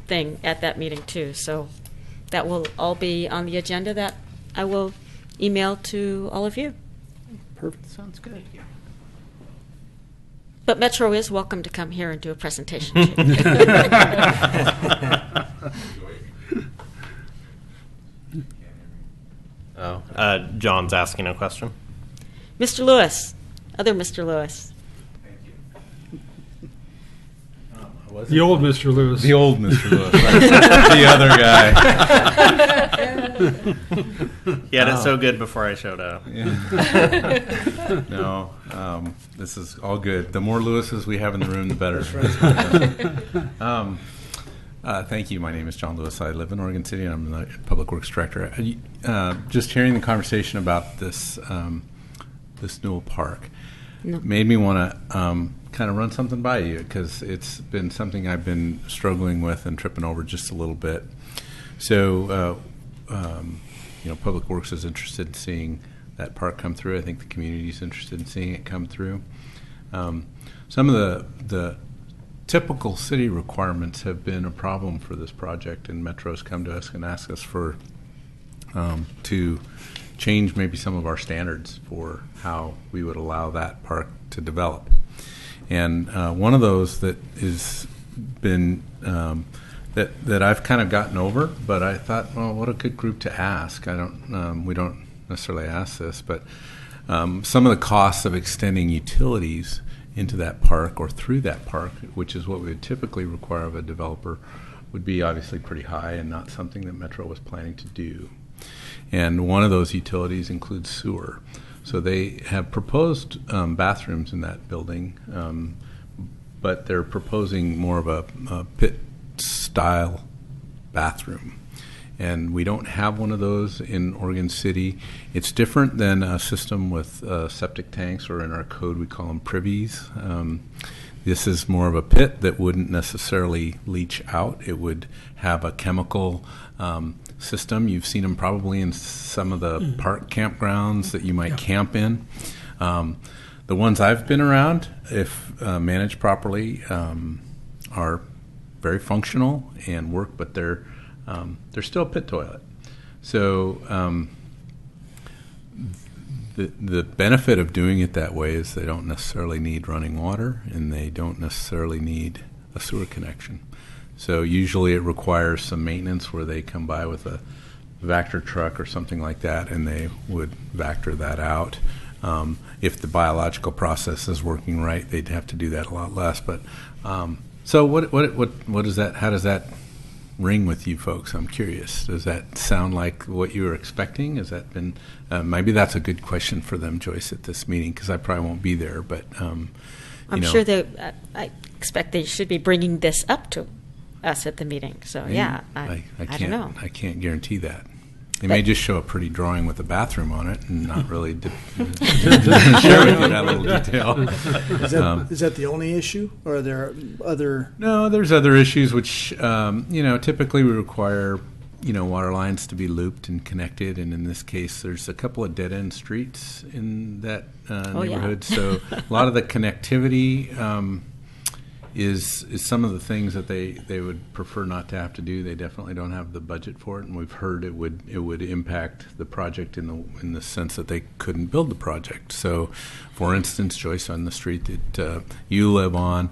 thing at that meeting too. So that will all be on the agenda that I will email to all of you. Perfect. Sounds good. But Metro is welcome to come here and do a presentation too. John's asking a question. Mr. Lewis, other Mr. Lewis. The old Mr. Lewis. The old Mr. Lewis. The other guy. He had it so good before I showed up. No, this is all good. The more Lewises we have in the room, the better. Thank you. My name is John Lewis. I live in Oregon City, and I'm the Public Works Director. Just hearing the conversation about this Newell Park made me want to kind of run something by you, because it's been something I've been struggling with and tripping over just a little bit. So, Public Works is interested in seeing that park come through. I think the community is interested in seeing it come through. Some of the typical city requirements have been a problem for this project, and Metro's come to us and asked us for to change maybe some of our standards for how we would allow that park to develop. And one of those that has been that I've kind of gotten over, but I thought, well, what a good group to ask. We don't necessarily ask this, but some of the costs of extending utilities into that park or through that park, which is what we would typically require of a developer, would be obviously pretty high and not something that Metro was planning to do. And one of those utilities includes sewer. So they have proposed bathrooms in that building, but they're proposing more of a pit-style bathroom. And we don't have one of those in Oregon City. It's different than a system with septic tanks, or in our code we call them privies. This is more of a pit that wouldn't necessarily leach out. It would have a chemical system. You've seen them probably in some of the park campgrounds that you might camp in. The ones I've been around, if managed properly, are very functional and work, but they're still a pit toilet. So the benefit of doing it that way is they don't necessarily need running water, and they don't necessarily need a sewer connection. So usually it requires some maintenance where they come by with a Vactor truck or something like that, and they would Vactor that out. If the biological process is working right, they'd have to do that a lot less. But so what is that? How does that ring with you folks? I'm curious. Does that sound like what you were expecting? Has that been? Maybe that's a good question for them, Joyce, at this meeting, because I probably won't be there. But I'm sure that I expect they should be bringing this up to us at the meeting. So yeah, I don't know. I can't guarantee that. They may just show a pretty drawing with a bathroom on it and not really share with you that little detail. Is that the only issue, or are there other? No, there's other issues which typically we require water lines to be looped and connected, and in this case, there's a couple of dead end streets in that neighborhood. Yeah. So a lot of the connectivity is some of the things that they would prefer not to have to do. They definitely don't have the budget for it, and we've heard it would impact the project in the sense that they couldn't build the project. So, for instance, Joyce, on the street that you live on,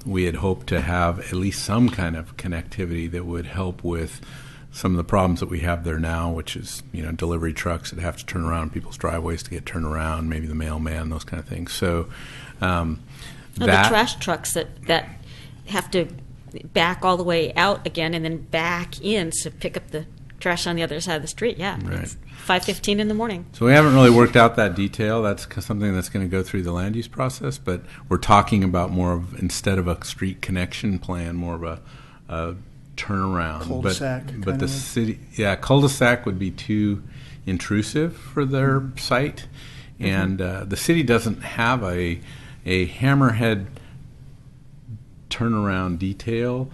we had hoped to have at least some kind of connectivity that would help with some of the problems that we have there now, which is delivery trucks that have to turn around people's driveways to get turned around, maybe the mailman, those kind of things. So. The trash trucks that have to back all the way out again and then back in to pick up the trash on the other side of the street. Yeah, right. It's 5:15 in the morning. So we haven't really worked out that detail. That's something that's going to go through the land use process. But we're talking about more of, instead of a street connection plan, more of a turnaround. Cul-de-sac. But the city, cul-de-sac would be too intrusive for their site, and the city doesn't have a hammerhead turnaround detail,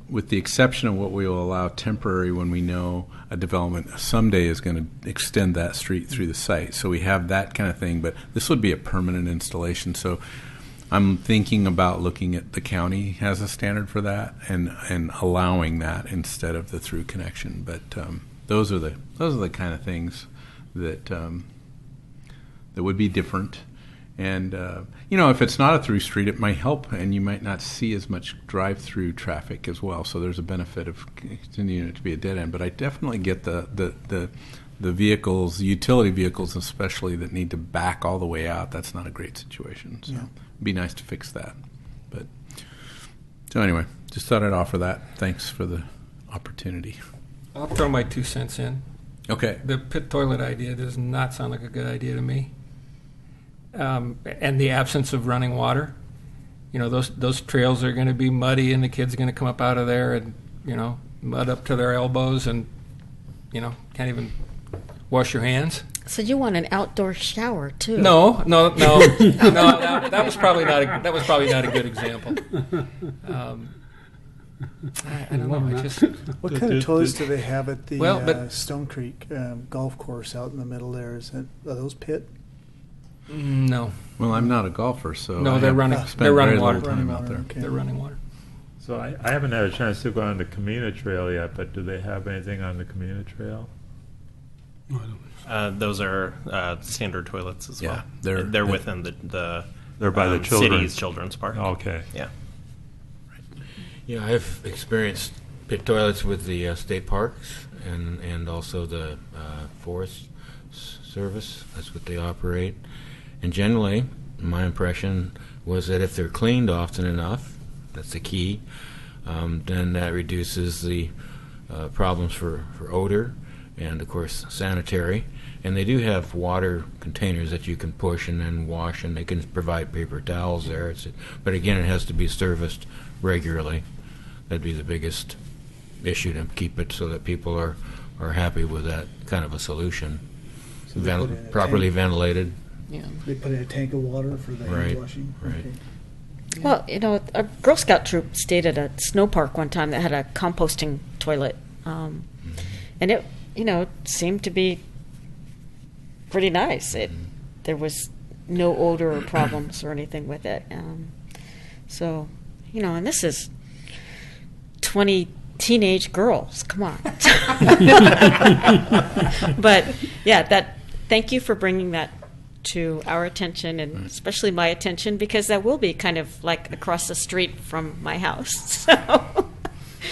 with the exception of what we will allow temporary when we know a development someday is going to extend that street through the site. So we have that kind of thing, but this would be a permanent installation. So I'm thinking about looking at the county has a standard for that and allowing that instead of the through connection. But those are the kind of things that would be different. And, if it's not a through street, it might help, and you might not see as much drive-through traffic as well. So there's a benefit of continuing it to be a dead end. But I definitely get the vehicles, utility vehicles especially, that need to back all the way out. That's not a great situation. So it'd be nice to fix that. So anyway, just thought I'd offer that. Thanks for the opportunity. I'll throw my 2 cents in. Okay. The pit toilet idea does not sound like a good idea to me. And the absence of running water, those trails are going to be muddy, and the kids are going to come up out of there and mud up to their elbows, and can't even wash your hands. So you want an outdoor shower too? No. That was probably not a good example. I don't know. What kind of toilets do they have at the Stone Creek golf course out in the middle there? Are those pit? No. Well, I'm not a golfer, so no, they're running water. They're running water. So I haven't had a chance to go on the Camino Trail yet, but do they have anything on the Camino Trail? No, I don't. Those are standard toilets as well. They're within the they're by the city's children's park. Okay. Yeah. Yeah, I've experienced pit toilets with the state parks and also the forest service. That's what they operate. And generally, my impression was that if they're cleaned often enough, that's the key, then that reduces the problems for odor and, of course, sanitary. And they do have water containers that you can push and then wash, and they can provide paper towels there. But again, it has to be serviced regularly. That'd be the biggest issue, to keep it so that people are happy with that kind of a solution. So they put in a Properly tank. ventilated. Yeah. They put in a tank of water for the hand Right, washing. right. Okay. Well, a Girl Scout troop stayed at a snow park one time that had a composting toilet, and it, seemed to be pretty nice. There was no odor or problems or anything with it. So, and this is 20 teenage girls. Come on. But yeah, thank you for bringing that to our attention, and especially my attention, because that will be kind of like across the street from my house. So.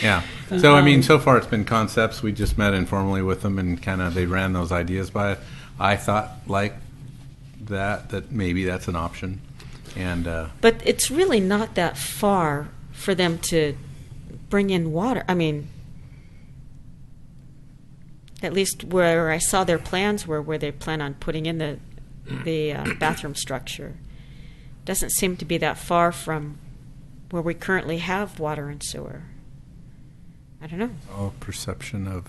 Yeah. So, I mean, so far it's been concepts. We just met informally with them and kind of they ran those ideas by it. I thought like that maybe that's an option. And But it's really not that far for them to bring in water. I mean, at least where I saw their plans were where they plan on putting in the bathroom structure. Doesn't seem to be that far from where we currently have water and sewer. I don't know. all perception of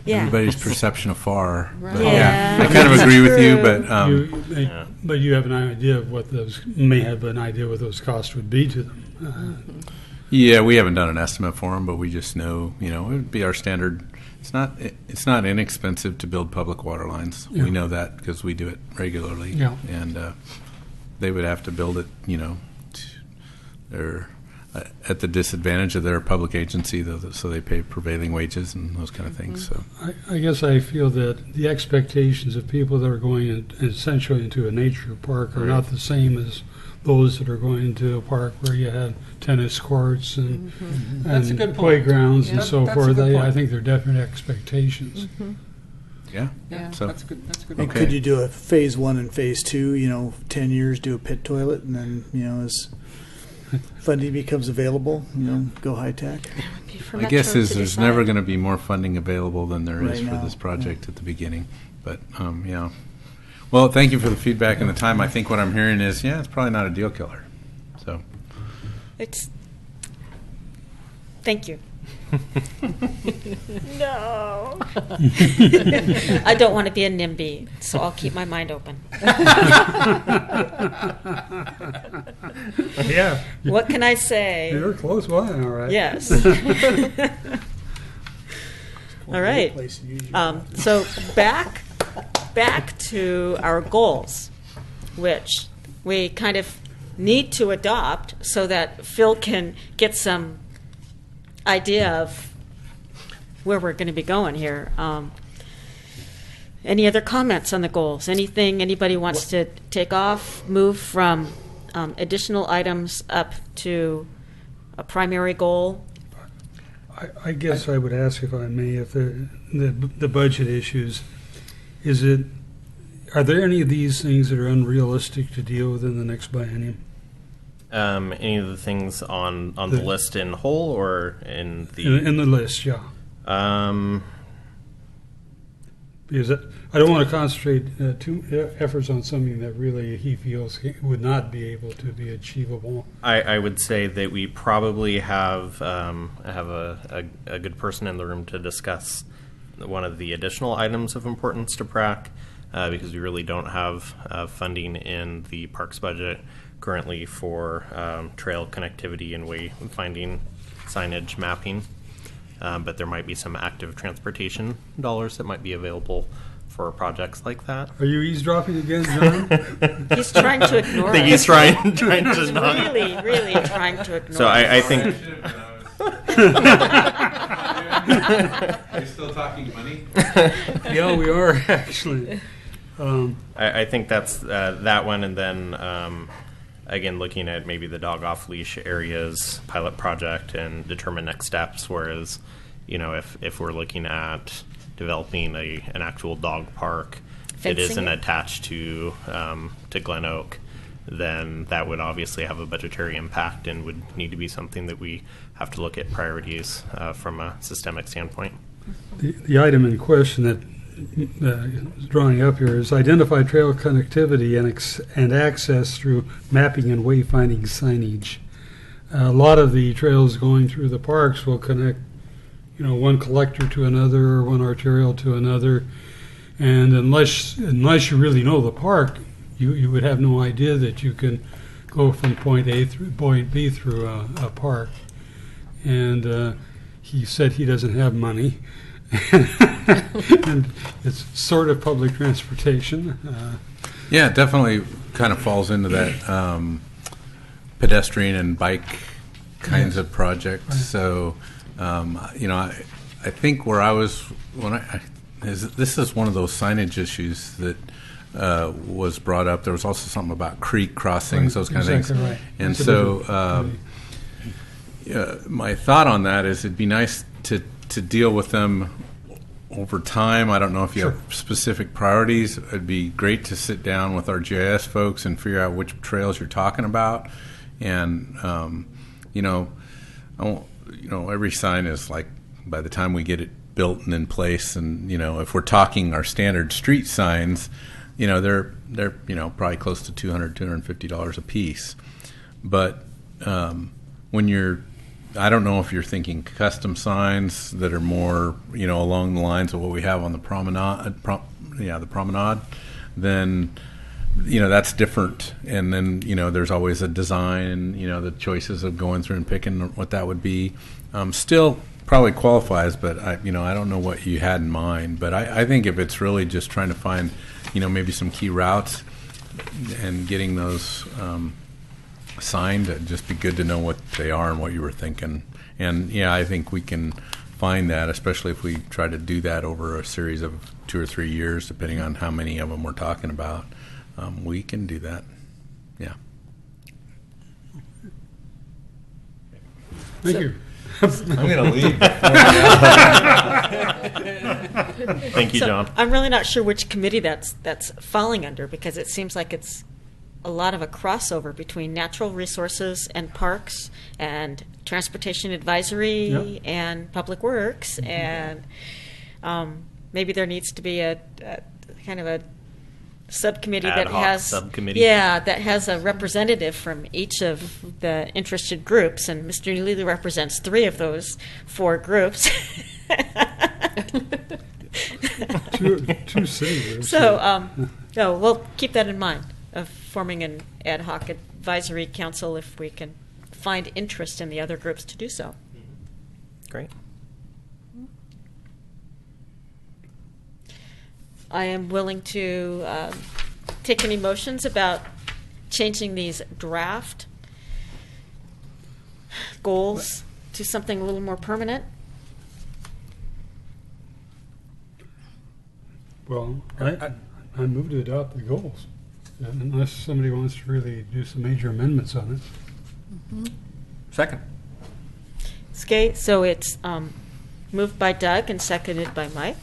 Yeah. everybody's perception of far. Right. But, Yeah, I kind of that's agree with you, true. but But you have an idea of what those costs would be to them. yeah, we haven't done an estimate for them, but we just know, it would be our standard. It's not inexpensive to build public water lines. Yeah. We know that because we do it regularly. Yeah. And they would have to build it, they're at the disadvantage of their public agency, though, so they pay prevailing wages and those kind of things. So I guess I feel that the expectations of people that are going essentially into a nature park are not the same as those that are going into a park where you have tennis courts and, That's a and good point. playgrounds Yeah, and so that's a forth. good I point. think they're definite expectations. yeah. Yeah. So That's good. That's a good. And Okay. could you do a phase 1 and phase 2, 10 years, do a pit toilet, and then, as funding becomes available, go high tech? I guess there's never going to be more funding available than there is Right for now, this project at the beginning. But yeah. Well, thank you for the feedback and the time. I think what I'm hearing is, it's probably not a deal killer. So Thank you. No. I don't want to be a NIMBY, so I'll keep my mind open. Yeah. What can I say? You're close by, all right. Yes. All right. Place to use your So back to our goals, which we kind of need to adopt so that Phil can get some idea of where we're going to be going here. Any other comments on the goals? Anything anybody wants to take off, move from additional items up to a primary goal? I guess I would ask, if I may, if the budget issues, are there any of these things that are unrealistic to deal with in the next biennium? Any of the things on the list in whole or in the In the list, yeah. Because I don't want to concentrate efforts on something that really he feels would not be able to be achievable. I would say that we probably have a good person in the room to discuss one of the additional items of importance to PRAC, because we really don't have funding in the parks budget currently for trail connectivity and wayfinding signage mapping. But there might be some active transportation dollars that might be available for projects like that. Are you eavesdropping again, John? He's trying to ignore I think us. he's trying He's to not. really, really trying to ignore So us. I think Are you still talking money? Yeah, we are actually. I think that's that one, and then again looking at maybe the dog off leash areas pilot project and determine next steps. Whereas, if we're looking at developing an actual dog park it Fencing isn't it? attached to Glen Oak, then that would obviously have a budgetary impact and would need to be something that we have to look at priorities from a systemic standpoint. The item in question that is drawing up here is identify trail connectivity and access through mapping and wayfinding signage. A lot of the trails going through the parks will connect, one collector to another or one arterial to another, and unless you really know the park, you would have no idea that you can go from point A through point B through a park. And he said he doesn't have money. And it's sort of public transportation. Yeah, it definitely kind of falls into that pedestrian and bike kinds of projects. Right. So, I think where I was this is one of those signage issues that was brought up. There was also something about creek crossings, Right, those kind of exactly things. right. And That's a so, my thought on that is it'd be nice to deal with them over time. I don't know if you have specific priorities. It'd be great to sit down with our GIS folks and figure out which trails you're talking about. And every sign is like, by the time we get it built and in place, and if we're talking our standard street signs, they're probably close to $250 a piece. But when I don't know if you're thinking custom signs that are more, along the lines of what we have on the promenade, the promenade, then, that's different. And then, there's always a design, the choices of going through and picking what that would be. Still probably qualifies, but I don't know what you had in mind. But I think if it's really just trying to find, maybe some key routes and getting those signed, it'd just be good to know what they are and what you were thinking. And I think we can find that, especially if we try to do that over a series of 2 or 3 years, depending on how many of them we're talking about. We can do that. Yeah. Thank you. I'm going to leave. Thank you, So, John. I'm really not sure which committee that's falling under, because it seems like it's a lot of a crossover between natural resources and parks and transportation advisory Yep. and public works, and maybe there needs to be a kind of a subcommittee Ad that hoc has subcommittee. that has a representative from each of the interested groups, and Mr. Neely represents 3 of those 4 groups. two city groups. So, no, we'll keep that in mind, of forming an ad hoc advisory council if we can find interest in the other groups to do so. Great. I am willing to take any motions about changing these draft goals to something a little more permanent. Well, I move to adopt the goals, unless somebody wants to really do some major amendments on it. Second. Okay, so it's moved by Doug and seconded by Mike.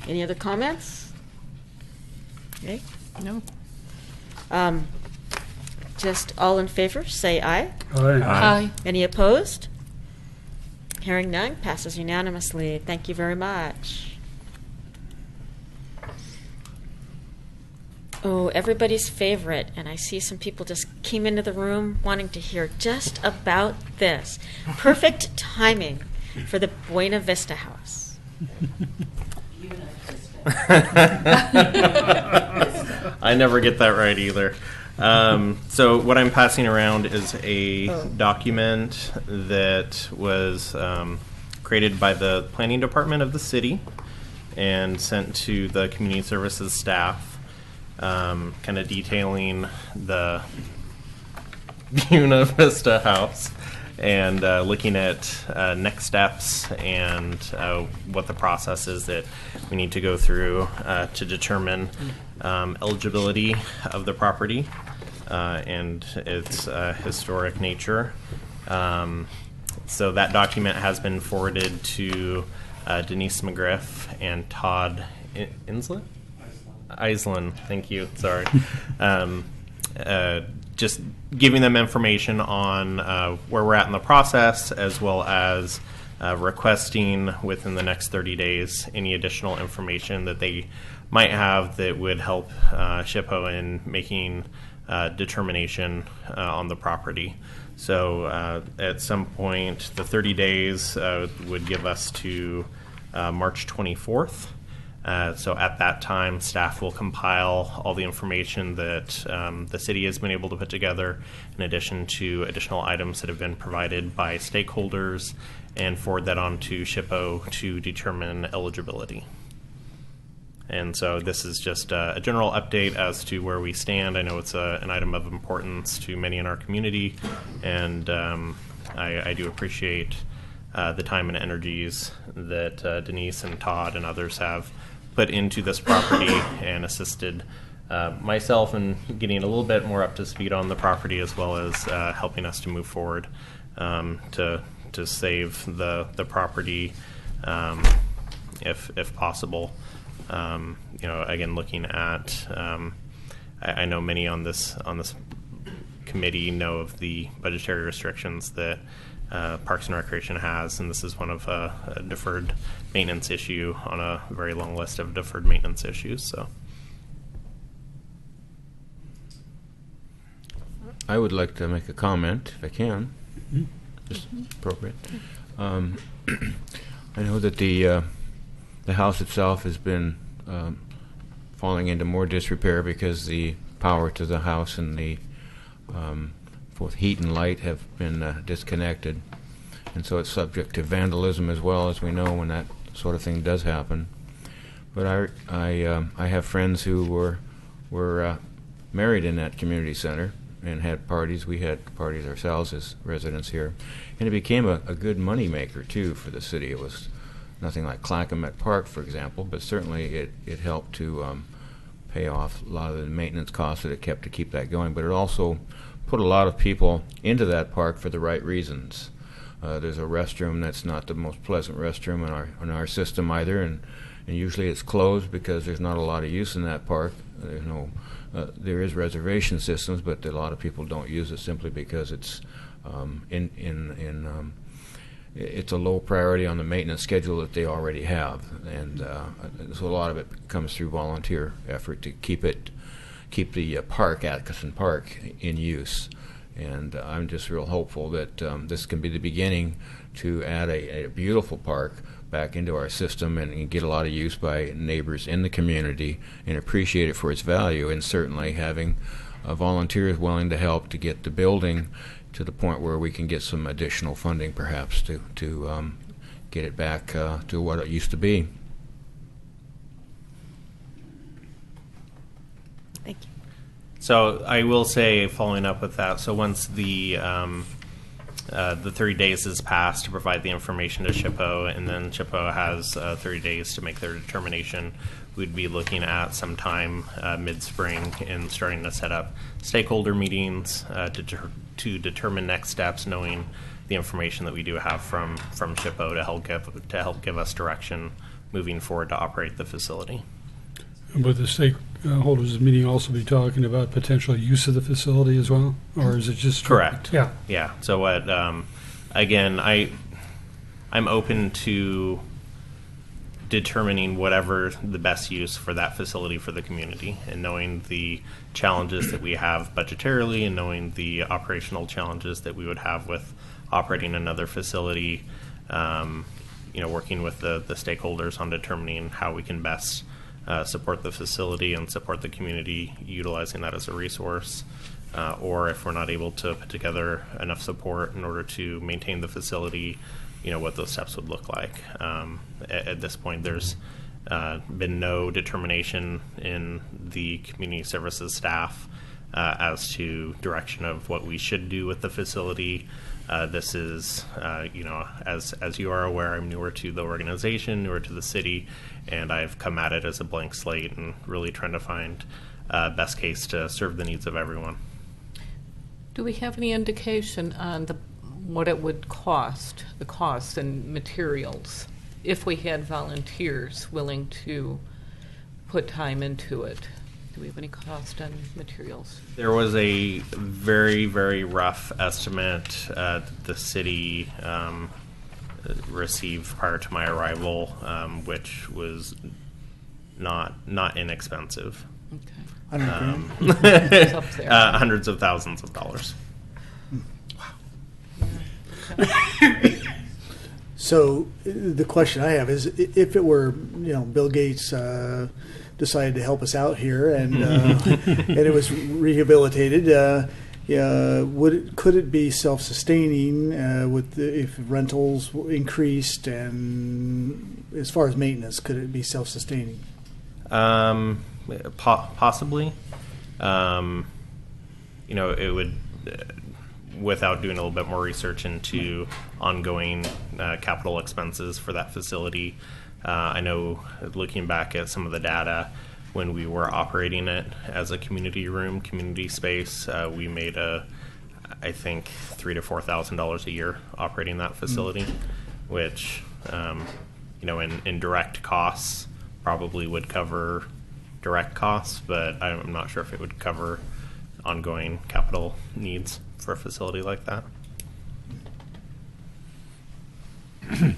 Any other comments? Okay. No. Just all in favor, say aye. Aye. Any opposed? Hearing none, passes unanimously. Thank you very much. Oh, everybody's favorite, and I see some people just came into the room wanting to hear just about this. Perfect timing for the Buena Vista House. I never get that right either. So what I'm passing around is a document that was created by the planning department of the city and sent to the community services staff, kind of detailing the Buena Vista House and looking at next steps and what the process is that we need to go through to determine eligibility of the property and its historic nature. So that document has been forwarded to Denise McGriff and Todd Iselin. Thank you. Sorry. Just giving them information on where we're at in the process, as well as requesting within the next 30 days any additional information that they might have that would help SHPO in making determination on the property. So at some point, the 30 days would give us to March 24th. So at that time, staff will compile all the information that the city has been able to put together, in addition to additional items that have been provided by stakeholders, and forward that on to SHPO to determine eligibility. And so this is just a general update as to where we stand. I know it's an item of importance to many in our community, and I do appreciate the time and energies that Denise and Todd and others have put into this property and assisted myself in getting a little bit more up to speed on the property, as well as helping us to move forward to save the property if possible. Again, looking at, I know many on this committee know of the budgetary restrictions that Parks and Recreation has, and this is one of a deferred maintenance issue on a very long list of deferred maintenance issues. So, I would like to make a comment, if I can. Just appropriate. I know that the house itself has been falling into more disrepair because the power to the house and the both heat and light have been disconnected, and so it's subject to vandalism as well, as we know when that sort of thing does happen. But I have friends who were married in that community center and had parties. We had parties ourselves as residents here, and it became a good money maker too for the city. It was nothing like Clackamas Park, for example, but certainly it helped to pay off a lot of the maintenance costs that it kept to keep that going. But it also put a lot of people into that park for the right reasons. There's a restroom that's not the most pleasant restroom in our system either, and usually it's closed because there's not a lot of use in that park. There's no there is reservation systems, but a lot of people don't use it simply because it's it's a low priority on the maintenance schedule that they already have, and so a lot of it comes through volunteer effort to keep the park, Atkinson Park, in use. And I'm just real hopeful that this can be the beginning to add a beautiful park back into our system and get a lot of use by neighbors in the community and appreciate it for its value, and certainly having volunteers willing to help to get the building to the point where we can get some additional funding perhaps to get it back to what it used to be. Thank you. So I will say, following up with that, so once the 30 days has passed to provide the information to SHPO, and then SHPO has 30 days to make their determination, we'd be looking at sometime mid-spring and starting to set up stakeholder meetings to determine next steps, knowing the information that we do have from SHPO to help give us direction moving forward to operate the facility. Would the stakeholders meeting also be talking about potential use of the facility as well, or is it just correct? Yeah. So what? Again, I'm open to determining whatever the best use for that facility for the community, and knowing the challenges that we have budgetarily, and knowing the operational challenges that we would have with operating another facility. Working with the stakeholders on determining how we can best support the facility and support the community, utilizing that as a resource, or if we're not able to put together enough support in order to maintain the facility, what those steps would look like. At this point, there's been no determination in the community services staff as to direction of what we should do with the facility. This is, as you are aware, I'm newer to the organization, newer to the city, and I've come at it as a blank slate and really trying to find best case to serve the needs of everyone. Do we have any indication on what it would cost, the cost and materials? if we had volunteers willing to put time into it, do we have any cost on materials? There was a very, very rough estimate the city received prior to my arrival, which was not inexpensive. Okay. Um, Up there. hundreds of thousands of dollars. So the question I have is, if it were, Bill Gates decided to help us out here, and and it was rehabilitated, could it be self-sustaining if rentals increased, and as far as maintenance, could it be self-sustaining? Possibly. It would. Without doing a little bit more research into ongoing capital expenses for that facility. I know, looking back at some of the data, when we were operating it as a community space, we made I think $3,000 to $4,000 a year operating that facility, which, in direct costs probably would cover direct costs, but I'm not sure if it would cover ongoing capital needs for a facility like that. And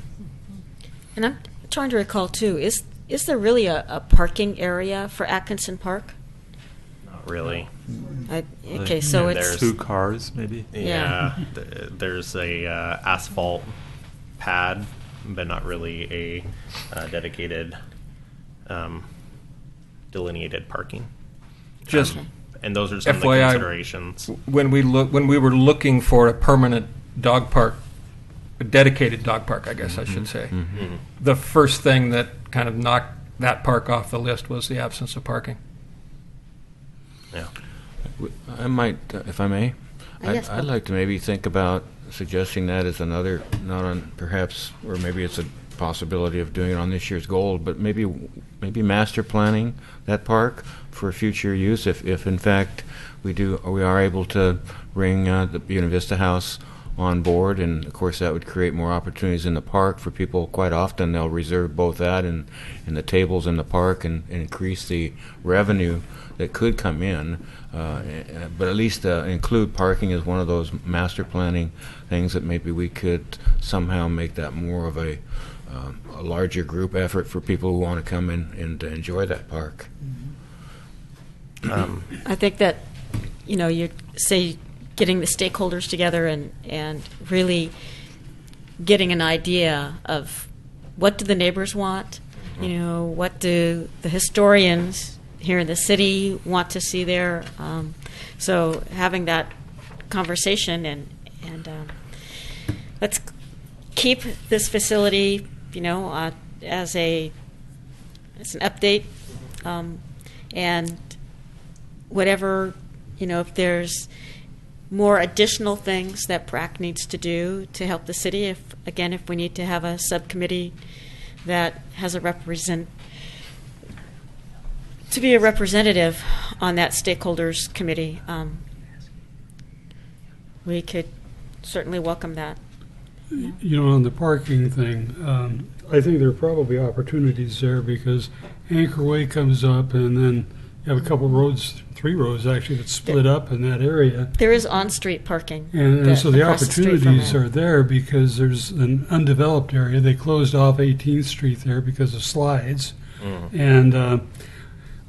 I'm trying to recall too, is there really a parking area for Atkinson Park? Not really. Okay, so And it's there's- 2 cars, maybe? Yeah, there's a asphalt pad, but not really a dedicated delineated parking. Just And those are some of the FYI, considerations. when we were looking for a permanent dog park, a dedicated dog park, I guess I should say, the first thing that kind of knocked that park off the list was the absence of parking. Yeah. I might, if I may, Yes, I'd Bob. like to maybe think about suggesting that as another, not on perhaps, or maybe it's a possibility of doing it on this year's goal, but maybe master planning that park for future use if in fact we are able to bring the Buena Vista House on board, and of course that would create more opportunities in the park for people. Quite often they'll reserve both that and the tables in the park and increase the revenue that could come in, but at least include parking as one of those master planning things that maybe we could somehow make that more of a larger group effort for people who want to come in and enjoy that park. I think that, you say getting the stakeholders together and really getting an idea of what do the neighbors want, what do the historians here in the city want to see there. So having that conversation and let's keep this facility, as an update, and whatever, if there's more additional things that PRAC needs to do to help the city, if we need to have a subcommittee that has to be a representative on that stakeholders committee, we could certainly welcome that. On the parking thing, I think there are probably opportunities there because Anchor Way comes up, and then you have a couple roads, 3 roads actually, that split up in that area. There is on-street parking. And so the across street from opportunities it. are there because there's an undeveloped area. They closed off 18th Street there because of slides. And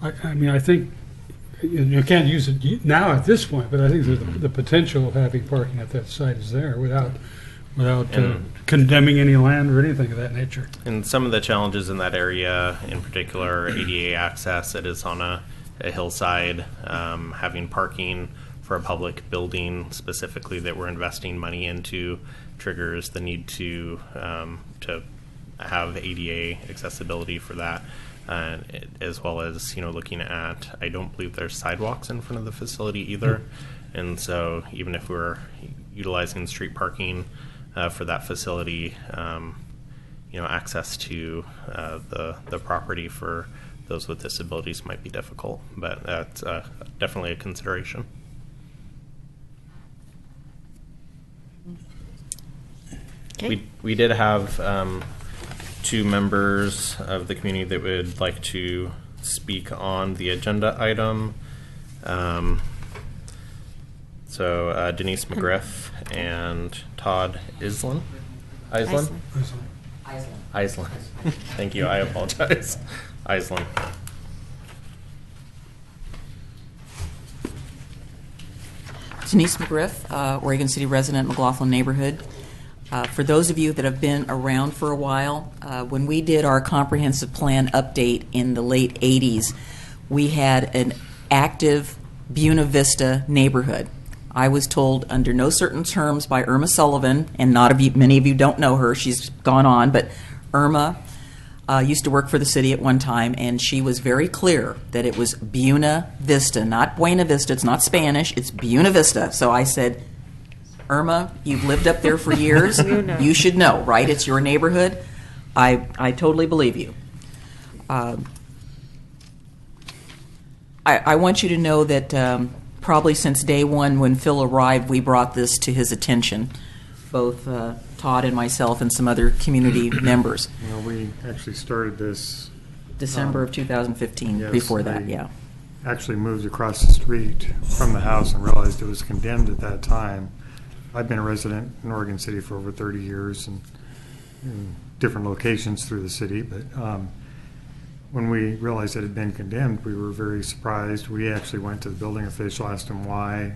I think you can't use it now at this point, but I think the potential of having parking at that site is there without condemning any land or anything of that nature. And some of the challenges in that area, in particular, ADA access. It is on a hillside. Having parking for a public building specifically that we're investing money into triggers the need to have ADA accessibility for that, as well as looking at. I don't believe there's sidewalks in front of the facility either, and so even if we're utilizing street parking for that facility, access to the property for those with disabilities might be difficult, but that's definitely a consideration. Okay. We did have two members of the community that would like to speak on the agenda item. Denise McGriff and Todd Island. Island. Thank you. I apologize. Island. Denise McGriff, Oregon City resident, McLaughlin neighborhood. For those of you that have been around for a while, when we did our comprehensive plan update in the late 80s, we had an active Buena Vista neighborhood. I was told under no certain terms by Irma Sullivan, and many of you don't know her, she's gone on, but Irma used to work for the city at one time, and she was very clear that it was Buena Vista, not Buena Vista. It's not Spanish. It's Buena Vista. So I said, Irma, you've lived up there for years. You should know, right? It's your neighborhood. I totally believe you. I want you to know that probably since day one when Phil arrived, we brought this to his attention, both Todd and myself and some other community members. Well, we actually started this December of 2015. Yes, before that, yeah. Actually moved across the street from the house and realized it was condemned at that time. I've been a resident in Oregon City for over 30 years and in different locations through the city, but when we realized it had been condemned, we were very surprised. We actually went to the building official, asked him why,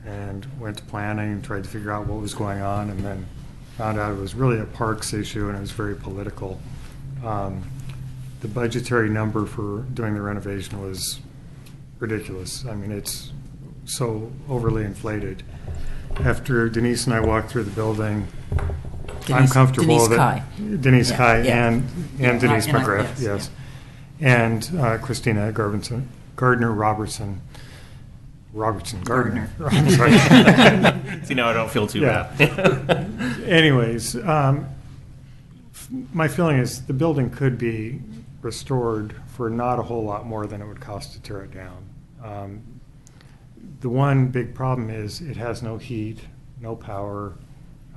and went to planning and tried to figure out what was going on, and then found out it was really a parks issue and it was very political. The budgetary number for doing the renovation was ridiculous. I mean, it's so overly inflated. After Denise and I walked through the building, I'm comfortable Denise Kai and Denise McGriff, yes. And Christina Gardner Robertson. Gardner. I'm sorry. See, now I don't feel too bad. Anyways, my feeling is the building could be restored for not a whole lot more than it would cost to tear it down. The one big problem is it has no heat, no power.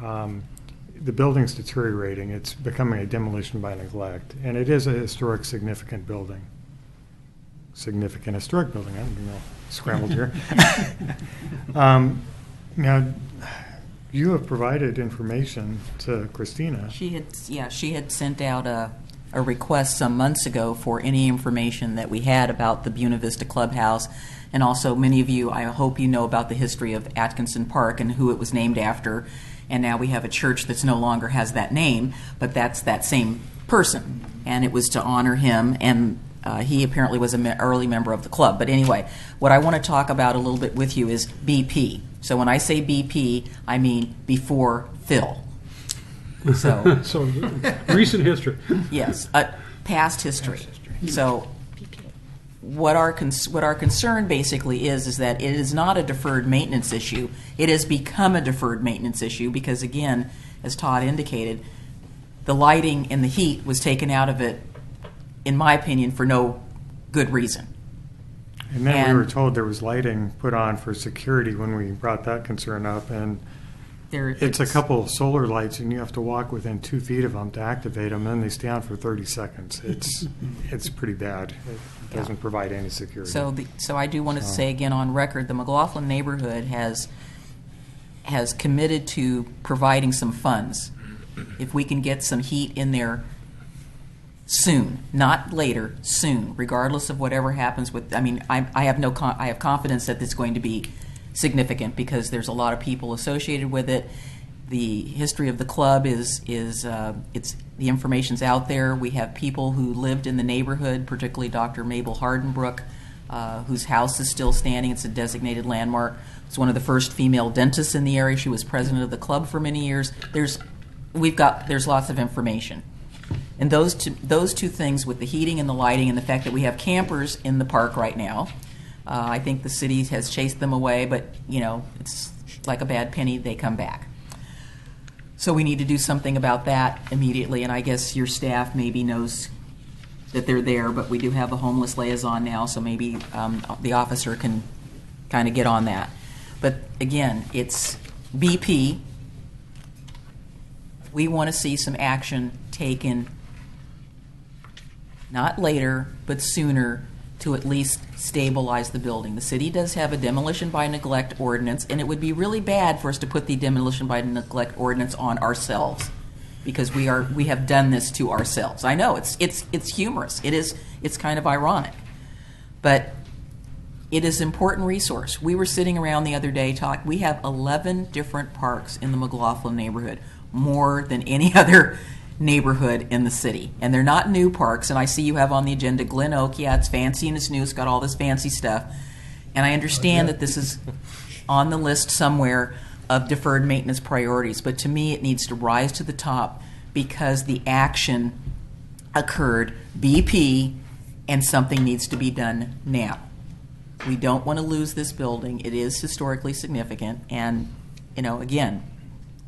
The building's deteriorating. It's becoming a demolition by neglect. And it is a historic, significant building. Significant historic building. I'm scrambled here. Now, you have provided information to Christina. She had sent out a request some months ago for any information that we had about the Buena Vista Clubhouse. And also, many of you, I hope you know about the history of Atkinson Park and who it was named after. And now we have a church that's no longer has that name, but that's that same person. And it was to honor him, and he apparently was an early member of the club. But anyway, what I want to talk about a little bit with you is BP. So when I say BP, I mean before Phil. So recent history. Yes, past history. So what our concern basically is that it is not a deferred maintenance issue. It has become a deferred maintenance issue because, again, as Todd indicated, the lighting and the heat was taken out of it, in my opinion, for no good reason. And then we were told there was lighting put on for security when we brought that concern up, and it's a couple of solar lights, and you have to walk within 2 feet of them to activate them, and they stay on for 30 seconds. It's pretty bad. It doesn't provide any security. So I do want to say again on record, the McLaughlin neighborhood has committed to providing some funds. If we can get some heat in there soon, not later, soon, regardless of whatever happens with. I mean, I have confidence that it's going to be significant because there's a lot of people associated with it. The history of the club is the information's out there. We have people who lived in the neighborhood, particularly Dr. Mabel Hardenbrook, whose house is still standing. It's a designated landmark. It's one of the first female dentists in the area. She was president of the club for many years. There's lots of information. And those two things with the heating and the lighting and the fact that we have campers in the park right now, I think the city has chased them away, but it's like a bad penny, they come back. So we need to do something about that immediately, and I guess your staff maybe knows that they're there, but we do have a homeless liaison now, so maybe the officer can kind of get on that. But again, it's BP. We want to see some action taken not later, but sooner, to at least stabilize the building. The city does have a demolition by neglect ordinance, and it would be really bad for us to put the demolition by neglect ordinance on ourselves, because we have done this to ourselves. I know it's humorous. It's kind of ironic, but it is an important resource. We were sitting around the other day talking. We have 11 different parks in the McLaughlin neighborhood, more than any other neighborhood in the city. And they're not new parks. And I see you have on the agenda Glen Oak. Yeah, it's fancy and it's new. It's got all this fancy stuff. And I understand that this is on the list somewhere of deferred maintenance priorities. But to me, it needs to rise to the top because the action occurred BP and something needs to be done now. We don't want to lose this building. It is historically significant. And, again,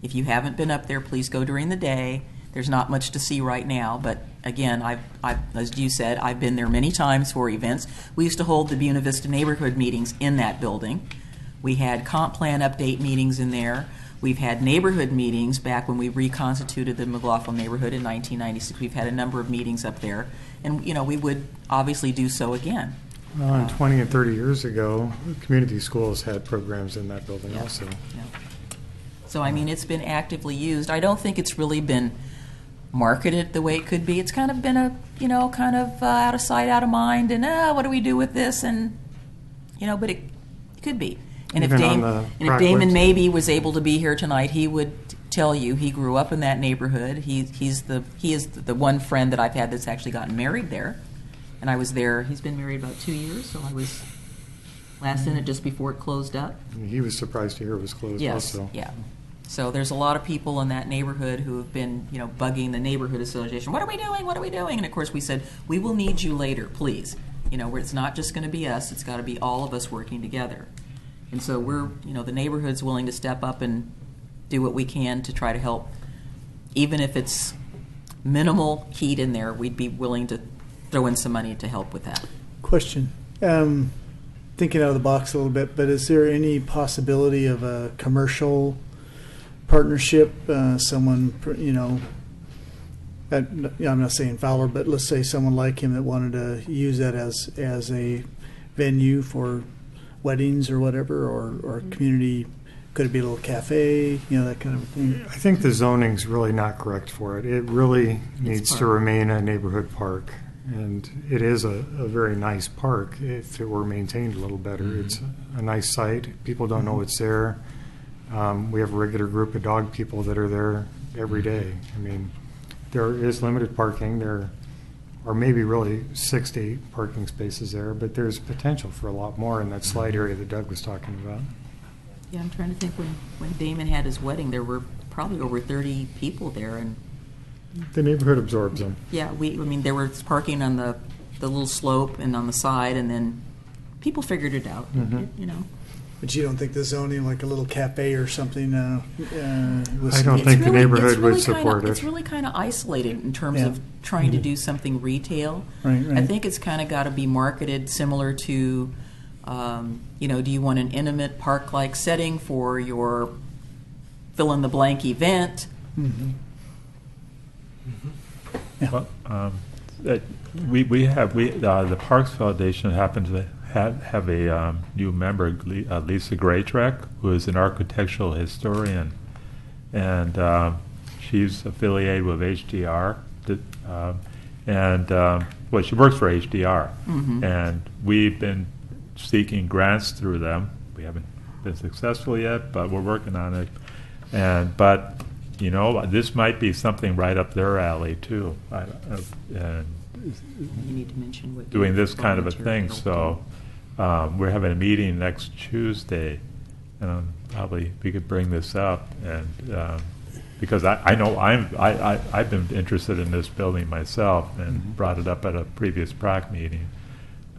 if you haven't been up there, please go during the day. There's not much to see right now. But, again, I've as you said, I've been there many times for events. We used to hold the Buena Vista neighborhood meetings in that building. We had comp plan update meetings in there. We've had neighborhood meetings back when we reconstituted the McLaughlin neighborhood in 1996. We've had a number of meetings up there. And, we would obviously do so again. Well, and 20 and 30 years ago, community schools had programs in that building also. Yeah. So, it's been actively used. I don't think it's really been marketed the way it could be. It's kind of been out of sight, out of mind, and what do we do with this? And, but it could be. And if Damon maybe was able to be here tonight, he would tell you he grew up in that neighborhood. He is the one friend that I've had that's actually gotten married there. And I was there. He's been married about 2 years, so I was last in it just before it closed up. He was surprised to hear it was closed also. Yeah. So there's a lot of people in that neighborhood who have been, bugging the neighborhood association. What are we doing? What are we doing? And of course we said, we will need you later, please. Where it's not just going to be us. It's got to be all of us working together. And so we're, the neighborhood's willing to step up and do what we can to try to help. Even if it's minimal heat in there, we'd be willing to throw in some money to help with that. Question. Thinking out of the box a little bit, but is there any possibility of a commercial partnership? Someone, I'm not saying Fowler, but let's say someone like him that wanted to use that as a venue for weddings or whatever, or community. Could it be a little cafe, that kind of thing? I think the zoning's really not correct for it. It really needs to remain a neighborhood park. And it is a very nice park if it were maintained a little better. Mm-hmm. It's a nice site. People don't know it's there. We have a regular group of dog people that are there every day. There is limited parking. There are maybe really 6 to 8 parking spaces there, but there's potential for a lot more in that slide area that Doug was talking about. Yeah, I'm trying to think when Damon had his wedding, there were probably over 30 people there, and the neighborhood absorbs them. Yeah, there was parking on the little slope and on the side, and then people figured it out. Mm-hmm. But you don't think the zoning, like a little cafe or something? I don't think the neighborhood would support it. It's really kind of isolated in terms of trying to do something retail. Right. I think it's kind of got to be marketed similar to, do you want an intimate park-like setting for your fill-in-the-blank event? Mm-hmm. Yeah. Well, the Parks Foundation happens to have a new member, Lisa Graytrek, who is an architectural historian, and she's affiliated with HDR, she works for HDR, and we've been seeking grants through them. We haven't been successful yet, but we're working on it, but this might be something right up their alley too. You need to mention what doing this kind of a thing. So we're having a meeting next Tuesday, and probably we could bring this up, and because I know I've been interested in this building myself, and brought it up at a previous PRAC meeting,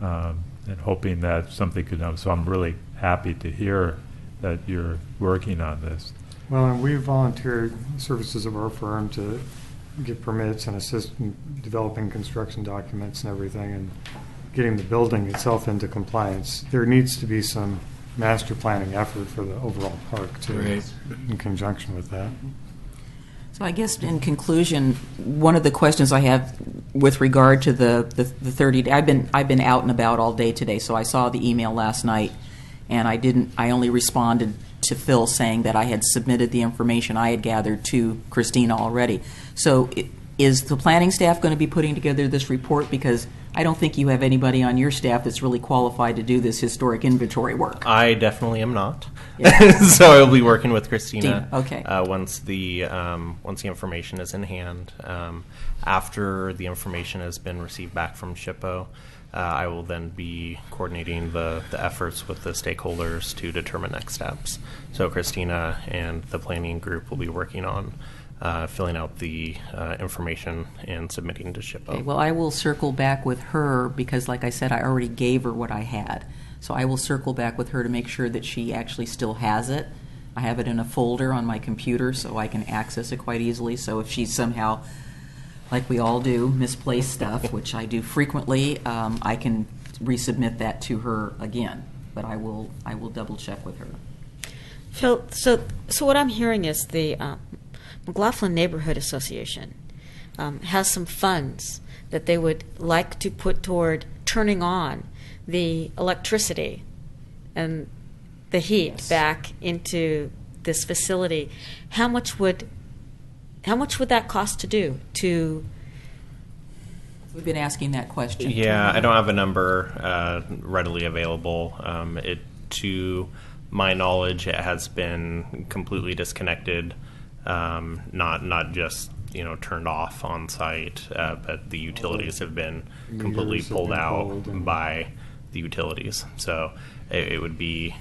and hoping that something could happen. So I'm really happy to hear that you're working on this. Well, and we volunteered services of our firm to get permits and assist in developing construction documents and everything, and getting the building itself into compliance. There needs to be some master planning effort for the overall park too, in conjunction with that. So I guess in conclusion, one of the questions I have with regard to the 30 I've been out and about all day today, so I saw the email last night, and I only responded to Phil saying that I had submitted the information I had gathered to Christina already. So is the planning staff going to be putting together this report? Because I don't think you have anybody on your staff that's really qualified to do this historic inventory work. I definitely am not. Yeah. So I'll be working with Christina. Okay. Once the information is in hand, after the information has been received back from SHPO, I will then be coordinating the efforts with the stakeholders to determine next steps. So Christina and the planning group will be working on filling out the information and submitting to SHPO. Okay, well, I will circle back with her because, like I said, I already gave her what I had. So I will circle back with her to make sure that she actually still has it. I have it in a folder on my computer so I can access it quite easily. So if she's somehow, like we all do, misplaced stuff, which I do frequently, I can resubmit that to her again. But I will double check with her. Phil, so what I'm hearing is the McLaughlin Neighborhood Association has some funds that they would like to put toward turning on the electricity and the heat back into this facility. How much would that cost to do? We've been asking that question. Yeah, I don't have a number readily available. To my knowledge, it has been completely disconnected. Not just turned off on site, but the utilities have been completely pulled out by the utilities. So it would be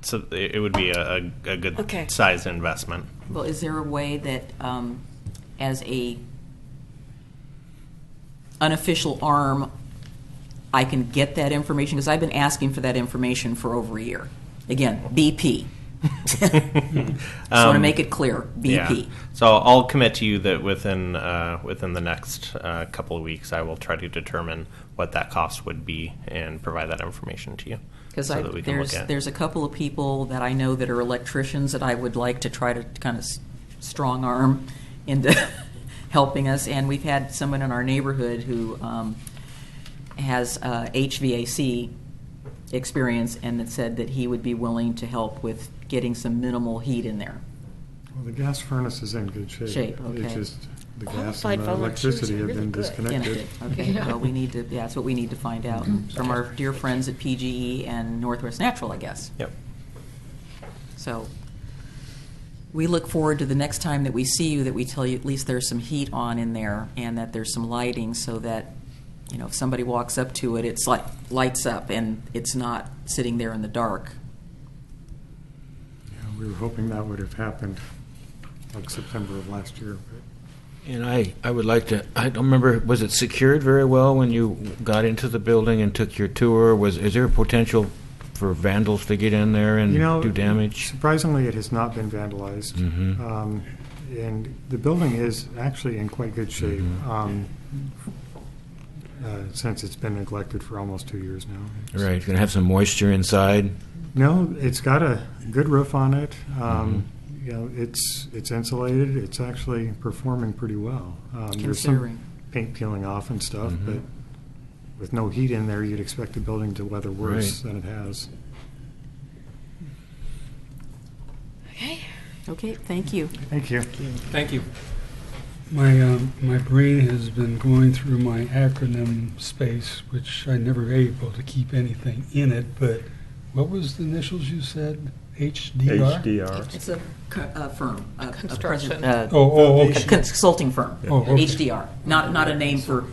a good sized investment. Well, is there a way that as a unofficial arm I can get that information? Because I've been asking for that information for over a year. Again, BP. Just want to make it clear, BP. Yeah. So I'll commit to you that within the next couple of weeks, I will try to determine what that cost would be and provide that information to you. Because there's a couple of people that I know that are electricians that I would like to try to kind of strong arm into helping us, and we've had someone in our neighborhood who has HVAC experience and that said that he would be willing to help with getting some minimal heat in there. Well, the gas furnace is in good shape. Okay. It's just the gas Qualified and the electricity have been disconnected. Okay, well, that's what we need to find out from our dear friends at PGE and Northwest Natural, I guess. Yep. So we look forward to the next time that we see you, that we tell you at least there's some heat on in there and that there's some lighting so that if somebody walks up to it, it's like lights up and it's not sitting there in the dark. Yeah, we were hoping that would have happened like September of last year. And I would like to, I don't remember, was it secured very well when you got into the building and took your tour? Is there a potential for vandals to get in there and do damage? Surprisingly, it has not been vandalized. Mm-hmm. And the building is actually in quite good shape. Mm-hmm. Since it's been neglected for almost 2 years now. Right, going to have some moisture inside. No, it's got a good roof on it. It's insulated. It's actually performing pretty well. There's some paint peeling off and stuff, but with no heat in there, you'd expect the building to weather worse than it has. Okay, thank you. Thank you. Thank you. My brain has been going through my acronym space, which I never able to keep anything in it. But what was the initials you said? HDR. HDR. It's a firm, a Construction. Okay. Consulting firm. Oh, okay. HDR, not a name for.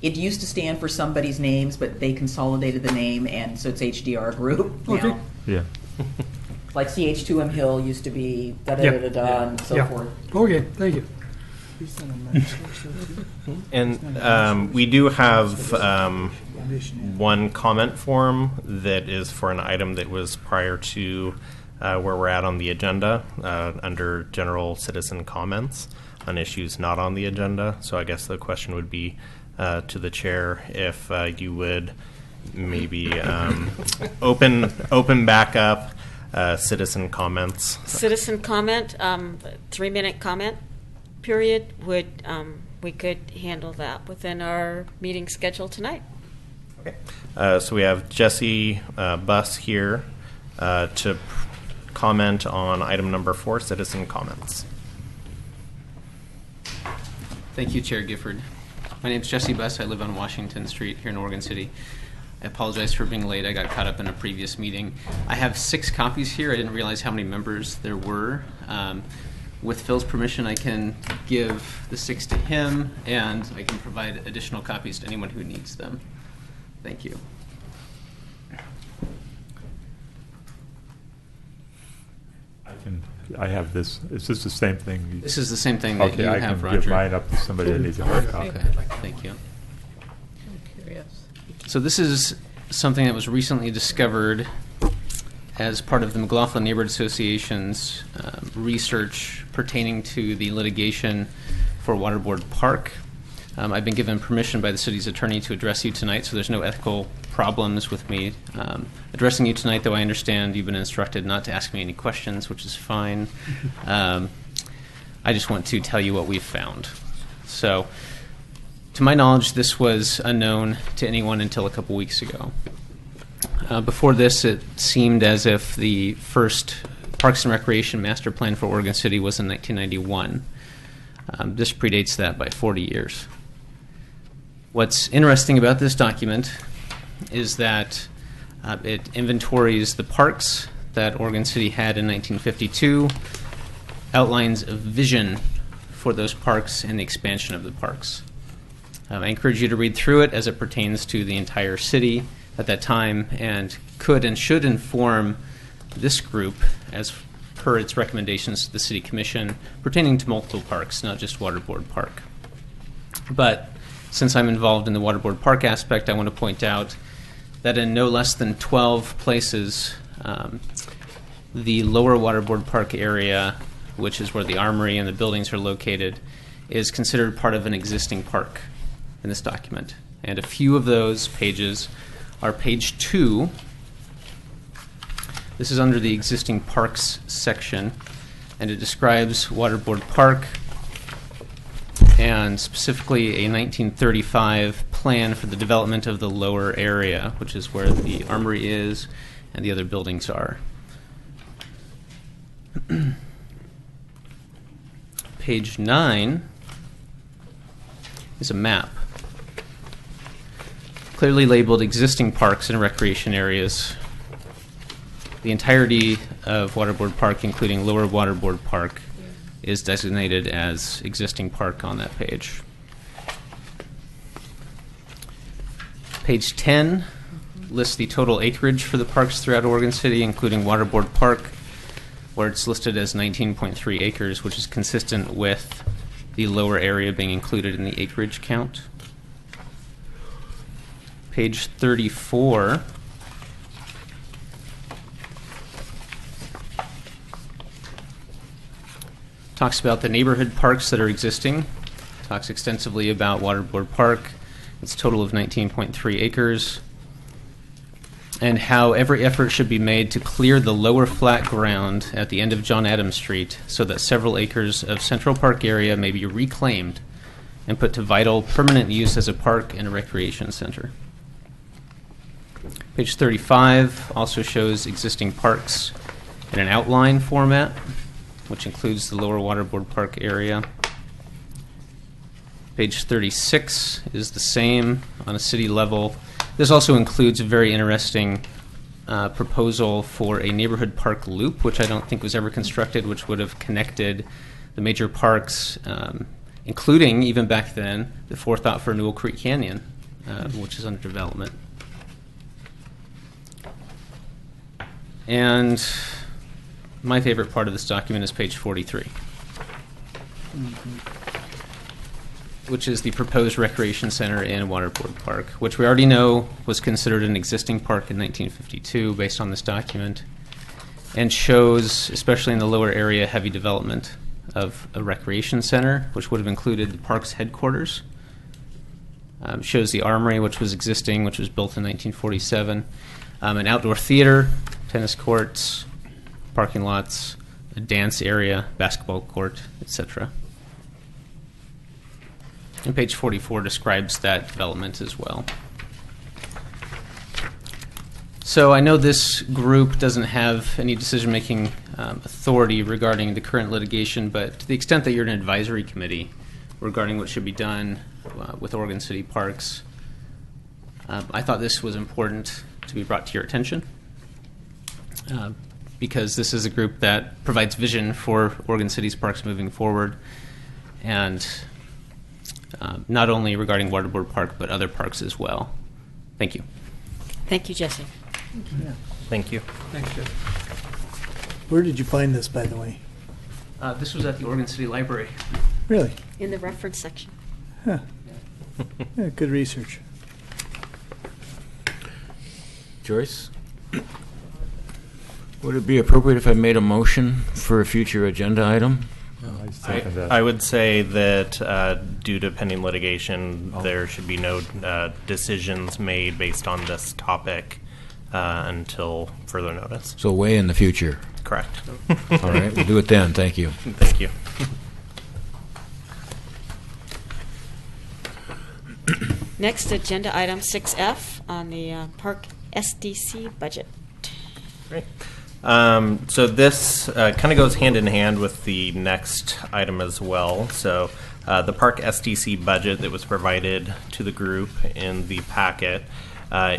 It used to stand for somebody's names, but they consolidated the name, and so it's HDR Group Okay. now. Yeah. Like CH2M Hill used to be da-da-da-da-da and so forth. Okay, thank you. And we do have one comment form that is for an item that was prior to where we're at on the agenda under general citizen comments on issues not on the agenda. So I guess the question would be to the chair if you would maybe open back up citizen comments. Citizen comment, 3-minute comment period, would we could handle that within our meeting schedule tonight. Okay. So we have Jesse Buss here to comment on item number 4, citizen comments. Thank you, Chair Gifford. My name is Jesse Buss. I live on Washington Street here in Oregon City. I apologize for being late. I got caught up in a previous meeting. I have 6 copies here. I didn't realize how many members there were. With Phil's permission, I can give the 6 to him, and I can provide additional copies to anyone who needs them. Thank you. I have this. Is this the same thing? This is the same thing that okay, you I have, can Roger. give mine up to somebody that needs a hard copy. Okay, thank you. I'm curious. So this is something that was recently discovered as part of the McLaughlin Neighborhood Association's research pertaining to the litigation for Waterboard Park. I've been given permission by the city's attorney to address you tonight, so there's no ethical problems with me addressing you tonight, though I understand you've been instructed not to ask me any questions, which is fine. I just want to tell you what we've found. So, to my knowledge, this was unknown to anyone until a couple weeks ago. Before this, it seemed as if the first Parks and Recreation Master Plan for Oregon City was in 1991. This predates that by 40 years. What's interesting about this document is that it inventories the parks that Oregon City had in 1952, outlines a vision for those parks and the expansion of the parks. I encourage you to read through it as it pertains to the entire city at that time, and could and should inform this group as per its recommendations to the City Commission pertaining to multiple parks, not just Waterboard Park. But since I'm involved in the Waterboard Park aspect, I want to point out that in no less than 12 places, the lower Waterboard Park area, which is where the armory and the buildings are located, is considered part of an existing park in this document. And a few of those pages are page 2. This is under the existing parks section, and it describes Waterboard Park and specifically a 1935 plan for the development of the lower area, which is where the armory is and the other buildings are. Page 9 is a map, clearly labeled existing parks and recreation areas. The entirety of Waterboard Park, including Lower Waterboard Park, is designated as existing park on that page. Page 10 lists the total acreage for the parks throughout Oregon City, including Waterboard Park, where it's listed as 19.3 acres, which is consistent with the lower area being included in the acreage count. Page 34 talks about the neighborhood parks that are existing, talks extensively about Waterboard Park, its total of 19.3 acres, and how every effort should be made to clear the lower flat ground at the end of John Adams Street so that several acres of Central Park area may be reclaimed and put to vital permanent use as a park and a recreation center. Page 35 also shows existing parks in an outline format, which includes the Lower Waterboard Park area. Page 36 is the same on a city level. This also includes a very interesting proposal for a neighborhood park loop, which I don't think was ever constructed, which would have connected the major parks, including, even back then, the forethought for Newell Creek Canyon, which is under development. And my favorite part of this document is page 43, which is the proposed recreation center in Waterboard Park, which we already know was considered an existing park in 1952 based on this document, and shows, especially in the lower area, heavy development of a recreation center, which would have included the park's headquarters. Shows the armory, which was existing, which was built in 1947, an outdoor theater, tennis courts, parking lots, a dance area, basketball court, etc. And page 44 describes that development as well. So I know this group doesn't have any decision-making authority regarding the current litigation, but to the extent that you're an advisory committee regarding what should be done with Oregon City Parks, I thought this was important to be brought to your attention because this is a group that provides vision for Oregon City's parks moving forward, and not only regarding Waterboard Park, but other parks as well. Thank you. Thank you, Jesse. Thank you. Thanks, Jeff. Where did you find this, by the way? This was at the Oregon City Library. Really? In the reference section. Huh. Yeah, good research. Joyce? Would it be appropriate if I made a motion for a future agenda item? I second that. I would say that due to pending litigation, there should be no decisions made based on this topic until further notice. So way in the future. Correct. All right, we'll do it then. Thank you. Thank you. Next, agenda item 6F on the Park SDC budget. Great. So this kind of goes hand in hand with the next item as well. So the Park SDC budget that was provided to the group in the packet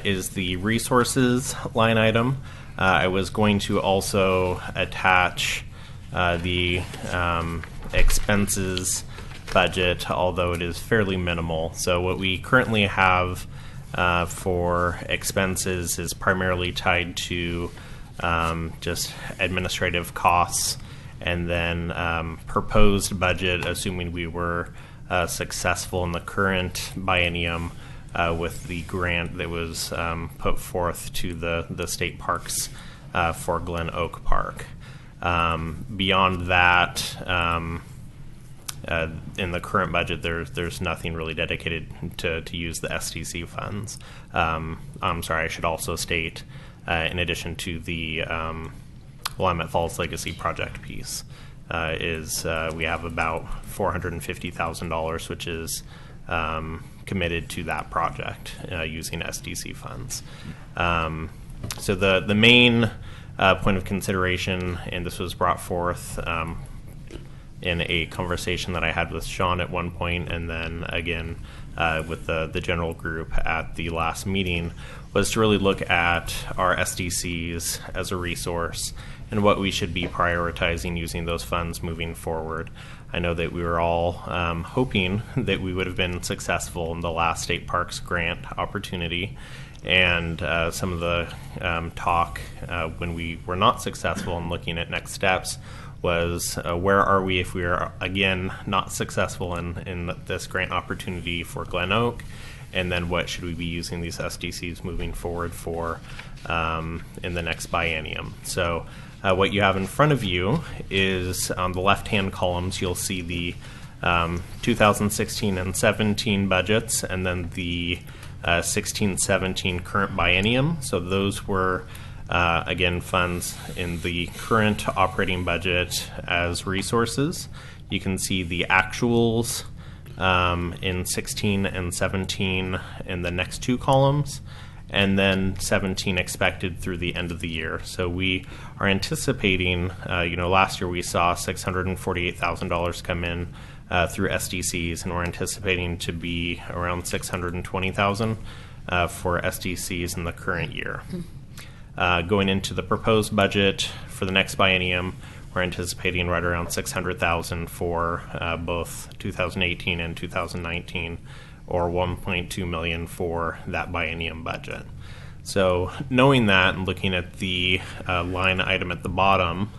is the resources line item. I was going to also attach the expenses budget, although it is fairly minimal. So what we currently have for expenses is primarily tied to just administrative costs, and then proposed budget, assuming we were successful in the current biennium with the grant that was put forth to the state parks for Glen Oak Park. Beyond that, in the current budget, there's nothing really dedicated to use the SDC funds. I'm sorry, I should also state, in addition to the Willamette Falls Legacy Project piece, we have about $450,000, which is committed to that project using SDC funds. So the main point of consideration, and this was brought forth in a conversation that I had with Sean at one point, and then again with the general group at the last meeting, was to really look at our SDCs as a resource and what we should be prioritizing using those funds moving forward. I know that we were all hoping that we would have been successful in the last state parks grant opportunity, and some of the talk when we were not successful in looking at next steps was where are we if we are again not successful in this grant opportunity for Glen Oak, and then what should we be using these SDCs moving forward for in the next biennium. So what you have in front of you is on the left-hand columns, you'll see the 2016 and 17 budgets, and then the 16-17 current biennium. So those were again funds in the current operating budget as resources. You can see the actuals in 16 and 17 in the next two columns, and then 17 expected through the end of the year. So we are anticipating, last year we saw $648,000 come in through SDCs, and we're anticipating to be around $620,000 for SDCs in the current year. Going into the proposed budget for the next biennium, we're anticipating right around $600,000 for both 2018 and 2019, or $1.2 million for that biennium budget. So knowing that and looking at the line item at the bottom,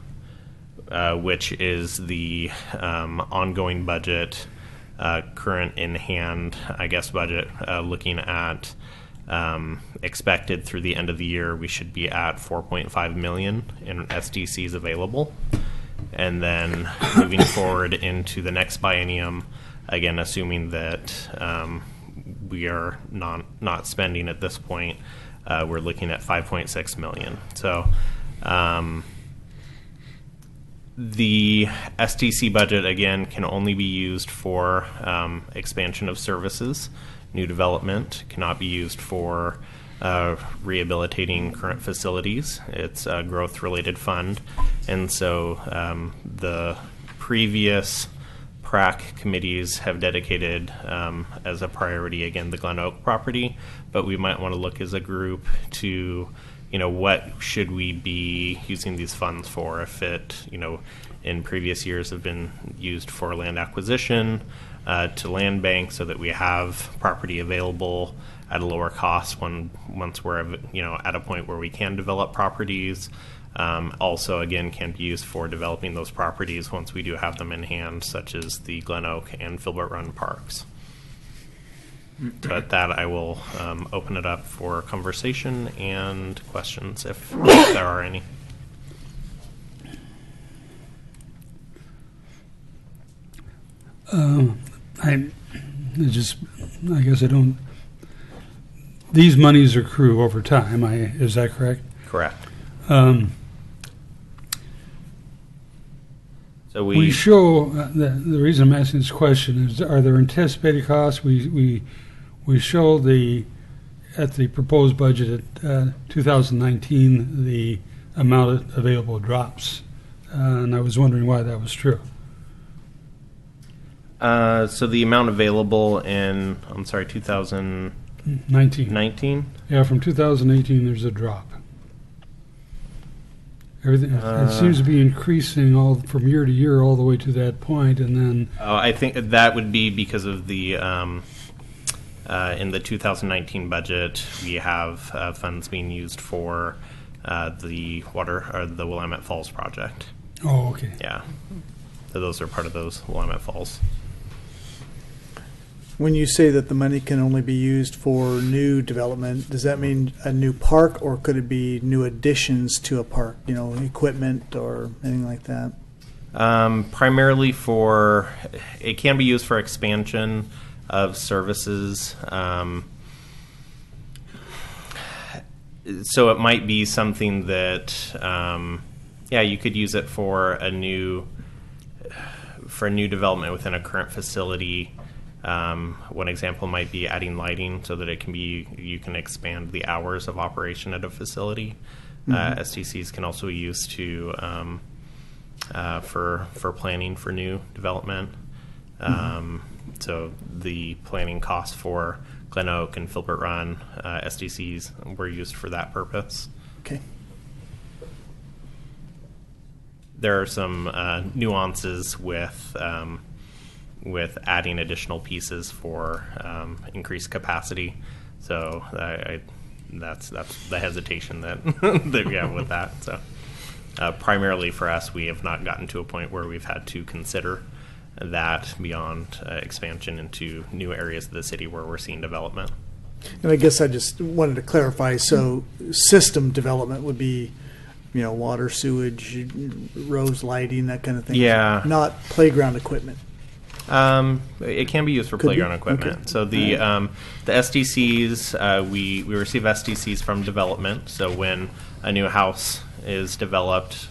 which is the ongoing budget, current in hand, I guess, budget, looking at expected through the end of the year, we should be at $4.5 million in SDCs available. And then moving forward into the next biennium, again, assuming that we are not spending at this point, we're looking at $5.6 million. So The SDC budget, again, can only be used for expansion of services. New development cannot be used for rehabilitating current facilities. It's a growth-related fund. And so the previous PRAC committees have dedicated as a priority, again, the Glen Oak property. But we might want to look as a group to what should we be using these funds for? If it, in previous years have been used for land acquisition, to land bank so that we have property available at a lower cost once we're, at a point where we can develop properties. Also, again, can be used for developing those properties once we do have them in hand, such as the Glen Oak and Filbert Run parks. But that I will open it up for conversation and questions if there are any. I guess I don't. These monies accrue over time. Is that correct? Correct. So we show the reason I'm asking this question is: are there anticipated costs? We show at the proposed budget at 2019 the amount available drops, and I was wondering why that was true. So the amount available in 2019. Yeah, from 2018 there's a drop. Everything it seems to be increasing all from year to year all the way to that point, and then. I think that would be because of the. In the 2019 budget, we have funds being used for the the Willamette Falls project. Oh, okay. Yeah, so those are part of those Willamette Falls. When you say that the money can only be used for new development, does that mean a new park, or could it be new additions to a park? Equipment or anything like that. Primarily it can be used for expansion of services. So it might be something that, you could use it for a new development within a current facility. One example might be adding lighting so that you can expand the hours of operation at a facility. SDCs can also be used to for planning for new development. So the planning costs for Glen Oak and Filbert Run SDCs were used for that purpose. Okay. There are some nuances with adding additional pieces for increased capacity. So that's the hesitation that that we have with that. So primarily for us, we have not gotten to a point where we've had to consider that beyond expansion into new areas of the city where we're seeing development. And I guess I just wanted to clarify, so system development would be, water, sewage, roads, lighting, that kind of thing? Yeah. Not playground equipment? It can be used for playground equipment. Okay. So the SDCs, we receive SDCs from development. So when a new house is developed,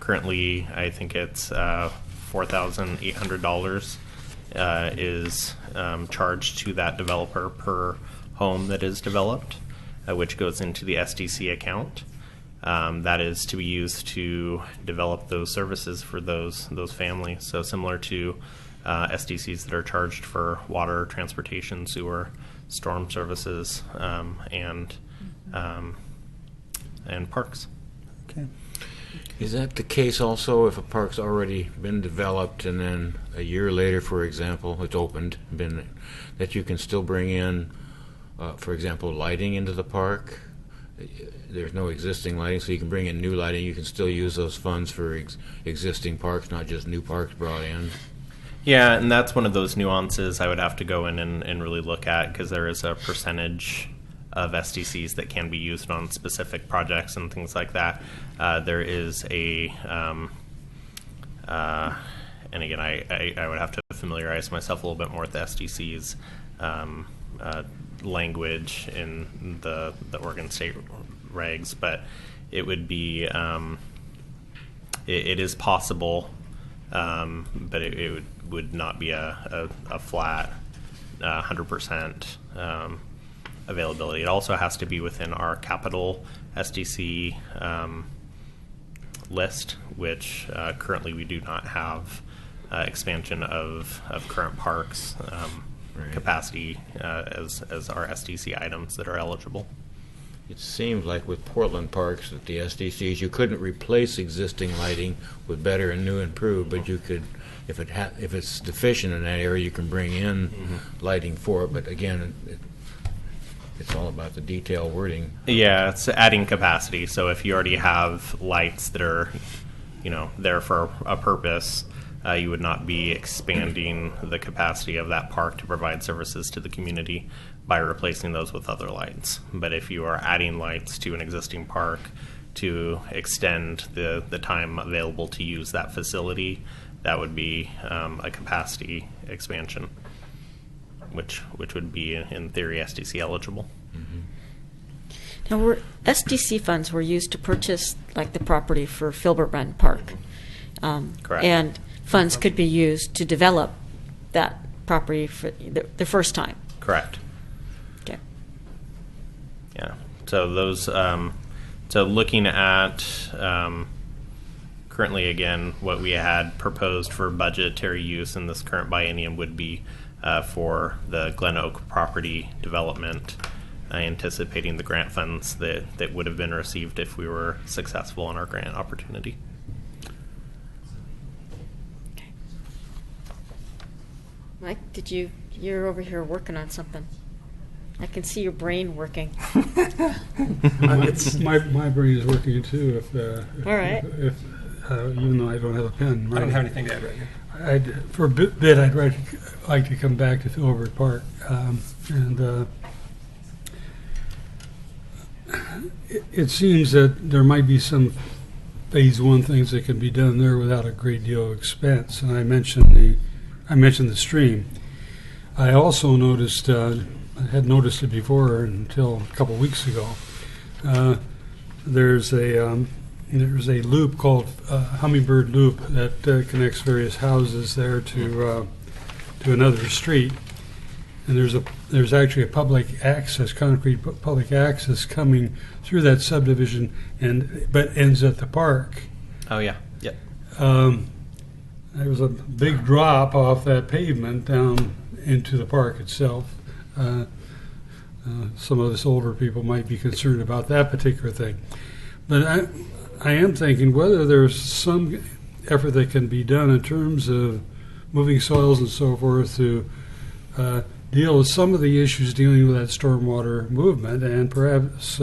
currently I think it's $4,800 is charged to that developer per home that is developed, which goes into the SDC account. That is to be used to develop those services for those families. So similar to SDCs that are charged for water, transportation, sewer, storm services, and parks. Okay. Is that the case also if a park's already been developed and then a year later, for example, it's opened, that you can still bring in, for example, lighting into the park? There's no existing lighting, so you can bring in new lighting. You can still use those funds for existing parks, not just new parks brought in. Yeah, and that's one of those nuances I would have to go in and really look at, because there is a percentage of SDCs that can be used on specific projects and things like that. There is and again, I would have to familiarize myself a little bit more with the SDCs language in the Oregon State regs, but it would be it is possible, but it would not be a flat 100% availability. It also has to be within our capital SDC list, which currently we do not have expansion of current parks capacity as our SDC items that are eligible. It seems like with Portland parks that the SDCs, you couldn't replace existing lighting with better and new improved, but you could, if it's deficient in that area, you can bring in lighting for it. But again, it's all about the detailed wording. Yeah, it's adding capacity. So if you already have lights that are, there for a purpose, you would not be expanding the capacity of that park to provide services to the community by replacing those with other lights. But if you are adding lights to an existing park to extend the time available to use that facility, that would be a capacity expansion, which would be, in theory, SDC eligible. Now, SDC funds were used to purchase, like, the property for Filbert Run Park. Correct. And funds could be used to develop that property for the first time. Correct. Okay. Yeah. So those. So looking at currently, again, what we had proposed for budgetary use in this current biennium would be for the Glen Oak property development, anticipating the grant funds that would have been received if we were successful in our grant opportunity. Mike, you're over here working on something. I can see your brain working. My brain is working too. All right. Even though I don't have a pen. I don't have anything to add right now. For a bit, I'd like to come back to Filbert Park. It seems that there might be some phase one things that can be done there without a great deal of expense. And I mentioned the stream. I also noticed, I had noticed it before until a couple weeks ago. There's a loop called Hummingbird Loop that connects various houses there to another street, and there's actually a public access, concrete public access coming through that subdivision, but ends at the park. Oh yeah, yep. There was a big drop off that pavement down into the park itself. Some of us older people might be concerned about that particular thing, but I am thinking whether there's some effort that can be done in terms of moving soils and so forth to deal with some of the issues dealing with that stormwater movement, and perhaps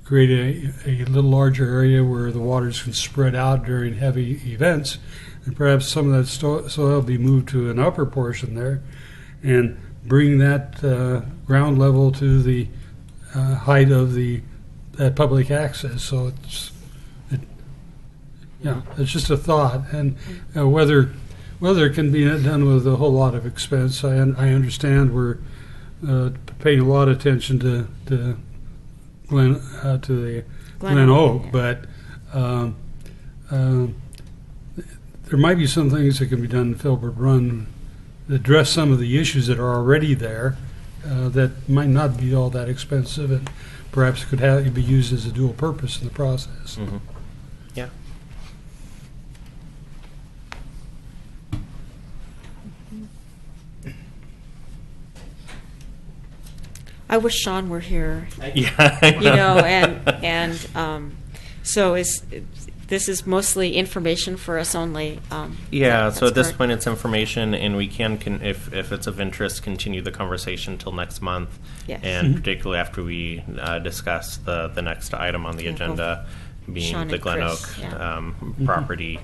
create a little larger area where the waters can spread out during heavy events, and perhaps some of that soil be moved to an upper portion there and bring that ground level to the height of that public access. So it's just a thought, and whether it can be done with a whole lot of expense. I understand we're paying a lot of attention to the Glen Oak, but there might be some things that can be done in Filbert Run that address some of the issues that are already there that might not be all that expensive, and perhaps could be used as a dual purpose in the process. Mm-hmm. Yeah. I wish Sean were here. Yeah. So this is mostly information for us only. Yeah, so at this point it's information, and we can if it's of interest, continue the conversation till next month. Yes. And particularly after we discuss the next item on the agenda, being Sean the and Glen Chris, Oak yeah. property,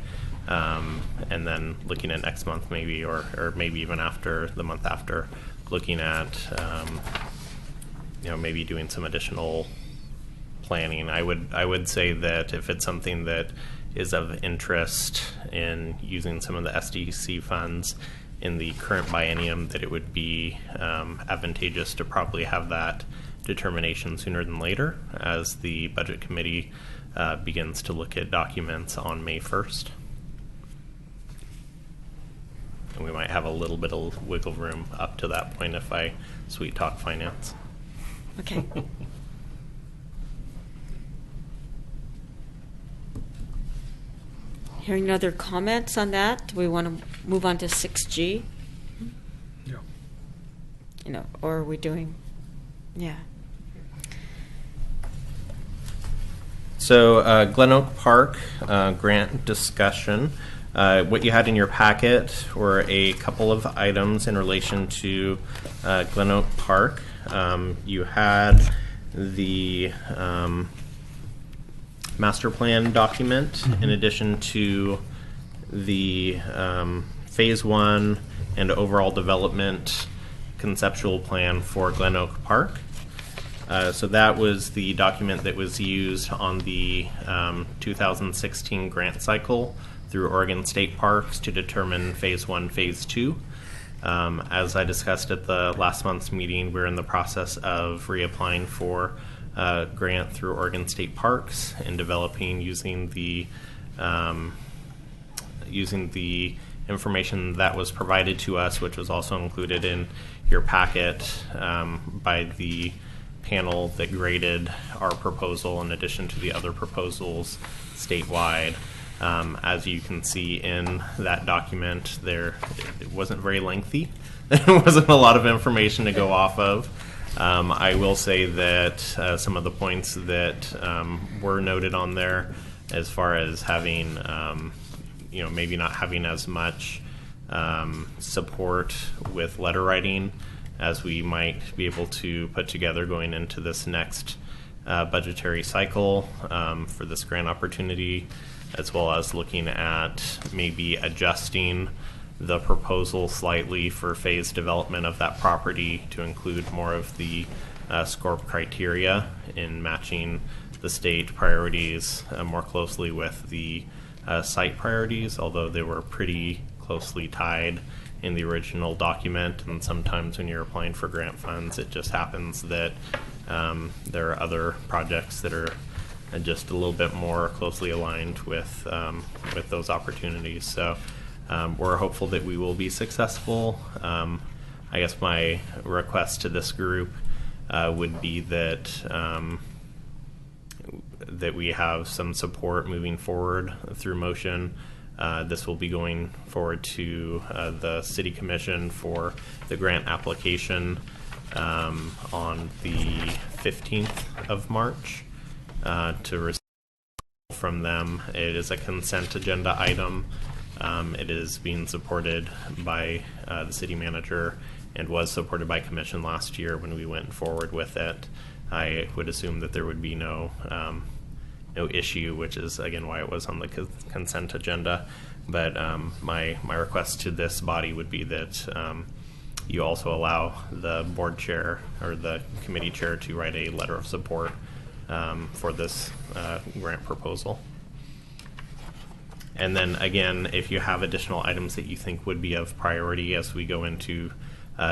and then looking at next month maybe, or maybe even after the month after, looking at maybe doing some additional planning. I would say that if it's something that is of interest in using some of the SDC funds in the current biennium, that it would be advantageous to probably have that determination sooner than later, as the budget committee begins to look at documents on May 1st. And we might have a little bit of wiggle room up to that point if I sweet talk finance. Okay. Hearing no other comments on that, do we want to move on to 6G? Yeah. You know, or are we doing, yeah. So Glen Oak Park grant discussion. What you had in your packet were a couple of items in relation to Glen Oak Park. You had the master plan document in addition to the phase 1 and overall development conceptual plan for Glen Oak Park. So that was the document that was used on the 2016 grant cycle through Oregon State Parks to determine phase 1, phase 2. As I discussed at the last month's meeting, we're in the process of reapplying for a grant through Oregon State Parks and developing using the information that was provided to us, which was also included in your packet by the panel that graded our proposal in addition to the other proposals statewide. As you can see in that document, it wasn't very lengthy. There wasn't a lot of information to go off of. I will say that some of the points that were noted on there, as far as having, maybe not having as much support with letter writing as we might be able to put together going into this next budgetary cycle for this grant opportunity, as well as looking at maybe adjusting the proposal slightly for phase development of that property to include more of the SCORP criteria in matching the state priorities more closely with the site priorities, although they were pretty closely tied in the original document. And sometimes when you're applying for grant funds, it just happens that there are other projects that are just a little bit more closely aligned with those opportunities. So we're hopeful that we will be successful. I guess my request to this group would be that that we have some support moving forward through motion. This will be going forward to the City Commission for the grant application on the 15th of March to receive from them. It is a consent agenda item. It is being supported by the city manager and was supported by commission last year when we went forward with it. I would assume that there would be no issue, which is again why it was on the consent agenda. But my request to this body would be that you also allow the board chair or the committee chair to write a letter of support for this grant proposal. And then again, if you have additional items that you think would be of priority as we go into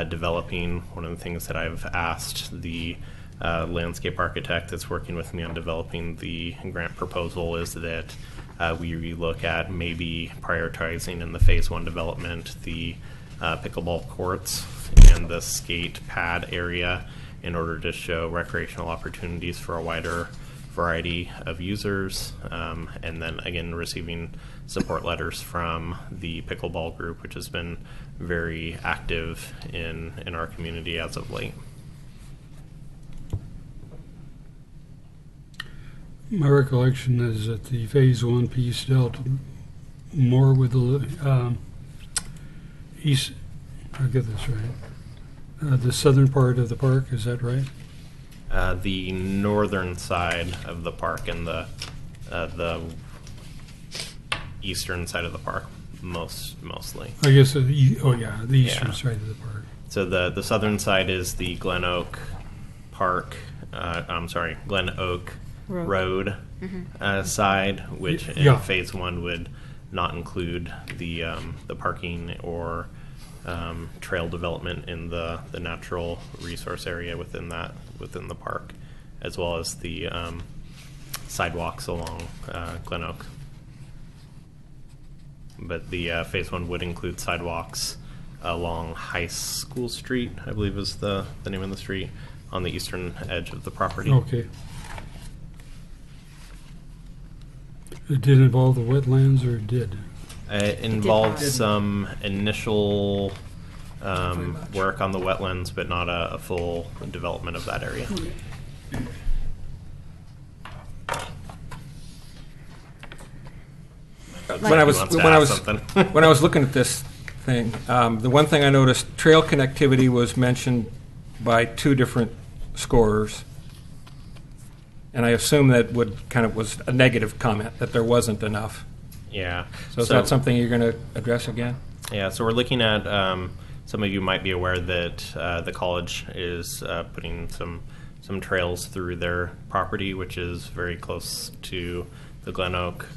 developing, one of the things that I've asked the landscape architect that's working with me on developing the grant proposal is that we look at maybe prioritizing in the phase 1 development the pickleball courts and the skate pad area in order to show recreational opportunities for a wider variety of users, and then again receiving support letters from the pickleball group, which has been very active in our community as of late. My recollection is that the phase 1 piece dealt more with the east. I'll get this right. The southern part of the park, is that right? The northern side of the park and the eastern side of the park, mostly. I guess the eastern side of the park. So the southern side is the Glen Oak Park. Glen Oak Road side, which in phase 1 would not include the parking or trail development in the natural resource area within that within the park, as well as the sidewalks along Glen Oak. But the phase 1 would include sidewalks along High School Street, I believe is the name of the street, on the eastern edge of the property. Okay. It did involve the wetlands, or it did? It involved some initial work on the wetlands, but not a full development of that area. When I was looking at this thing, the one thing I noticed, trail connectivity was mentioned by 2 different scorers, and I assume that was a negative comment, that there wasn't enough. Yeah. So is that something you're going to address again? Yeah. So we're looking at. Some of you might be aware that the college is putting some trails through their property, which is very close to the Glen Oak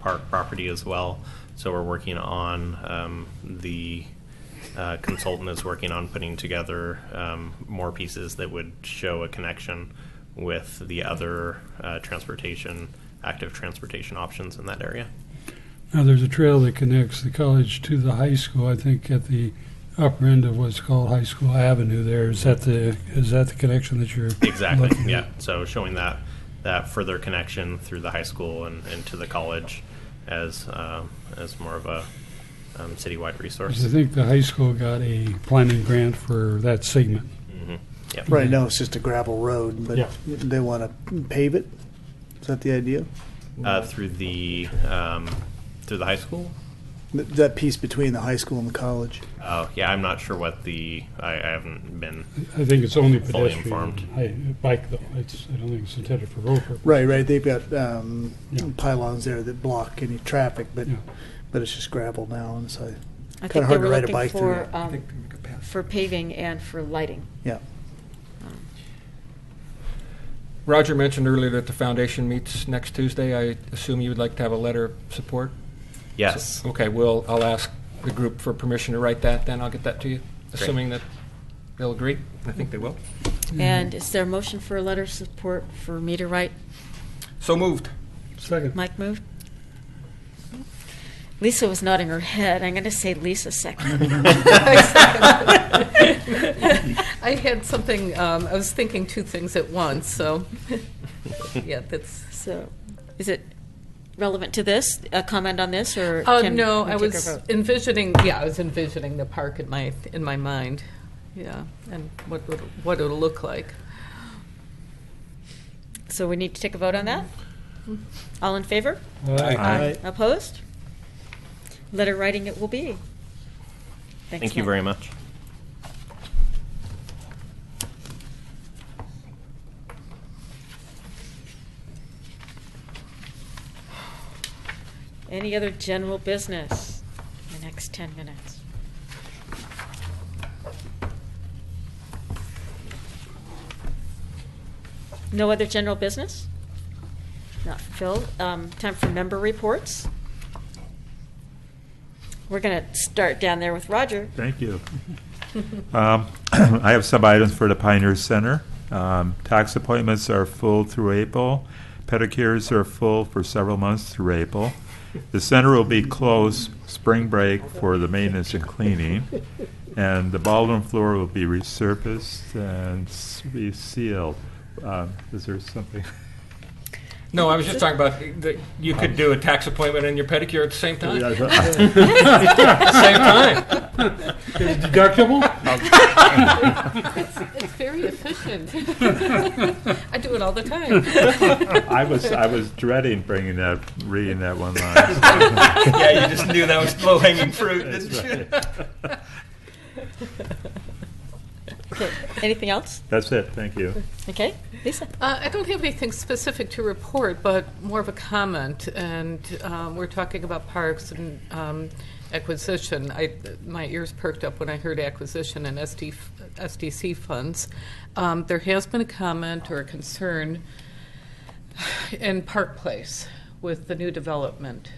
Park property as well. So we're working on the consultant is working on putting together more pieces that would show a connection with the other active transportation options in that area. Now, there's a trail that connects the college to the high school, I think at the upper end of what's called High School Avenue there. Is that the connection that you're Exactly, looking yeah. at? So showing that further connection through the high school and to the college as more of a citywide resource. 'Cause I think the high school got a planning grant for that segment. Mm-hmm. Yep. Right now, it's just a gravel road, but Yeah. they want to pave it. Is that the idea? Through the high school? That piece between the high school and the college. Oh, yeah, I'm not sure what I haven't been I think it's only fully pedestrian informed. bike, though. I don't think it's intended for road purpose. Right. They've got pylons there that block any traffic, but Yeah. but it's just gravel now, and so I kind think of they hard were to ride a looking bike through. for paving and for lighting. Yeah. Roger mentioned earlier that the foundation meets next Tuesday. I assume you would like to have a letter of support? Yes. So, okay, I'll ask the group for permission to write that, then I'll get that to you, assuming that they'll agree. I think they will. And is there a motion for a letter of support for me to write? So moved. Second. Mike moved. Lisa was nodding her head. I'm going to say Lisa second. I had something, I was thinking 2 things at once, so, yeah, that's... So, is it relevant to this? A comment on this, or can no, we I take our was vote? envisioning the park in my mind, yeah, and what it'll look like. So we need to take a vote on that? All in favor? Aye. Opposed? Letter writing it will be. Thanks, Thank you Mike. very much. Any other general business in the next 10 minutes? No other general business? Not fulfilled. Time for member reports. We're going to start down there with Roger. Thank you. I have some items for the Pioneer Center. Tax appointments are full through April. Pedicures are full for several months through April. The center will be closed spring break for the maintenance and cleaning. And the ballroom floor will be resurfaced and resealed. Is there something? No, I was just talking about that you could do a tax appointment and your pedicure at the same time. Same time. Is it deductible? It's very efficient. I do it all the time. I was dreading reading that one line. Yeah, you just knew that was low-hanging fruit, didn't you? Okay. Anything else? That's it. Thank you. Okay. Lisa? I don't have anything specific to report, but more of a comment. And we're talking about parks and acquisition. My ears perked up when I heard acquisition and SDC funds. There has been a comment or a concern in Park Place with the new development.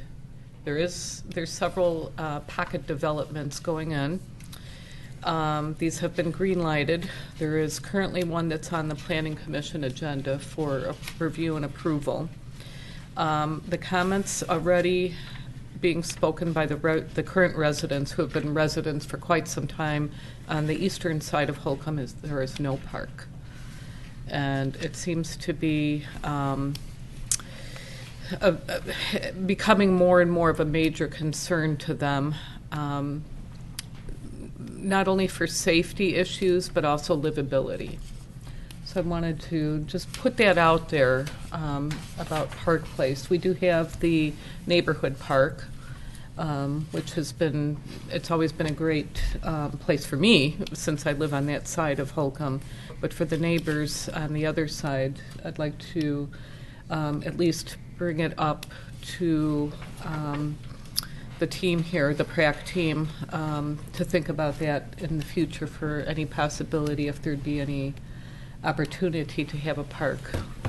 There's several pocket developments going on. These have been green-lighted. There is currently one that's on the Planning Commission agenda for review and approval. The comments already being spoken by the current residents who have been residents for quite some time on the eastern side of Holcomb is there is no park. And it seems to be becoming more and more of a major concern to them, not only for safety issues, but also livability. So I wanted to just put that out there about Park Place. We do have the neighborhood park, which it's always been a great place for me since I live on that side of Holcomb. But for the neighbors on the other side, I'd like to at least bring it up to the team here, the PRAC team, to think about that in the future for any possibility if there'd be any opportunity to have a park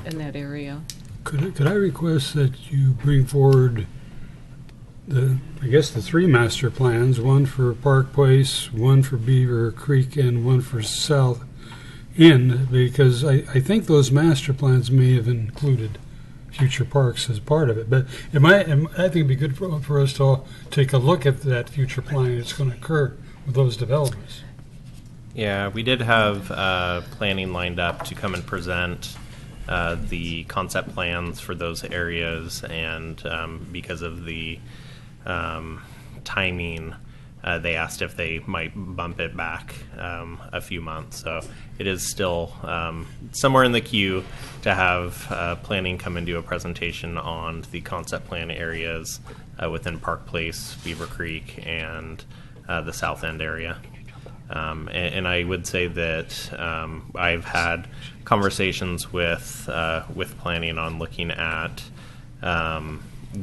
in that area. Could I request that you bring forward the 3 master plans, one for Park Place, one for Beaver Creek, and one for South End, because I think those master plans may have included future parks as part of it. But I think it'd be good for us to all take a look at that future plan that's going to occur with those developments. Yeah, we did have planning lined up to come and present the concept plans for those areas, and because of the timing, they asked if they might bump it back a few months. So it is still somewhere in the queue to have planning come and do a presentation on the concept plan areas within Park Place, Beaver Creek, and the South End area. And I would say that I've had conversations with planning on looking at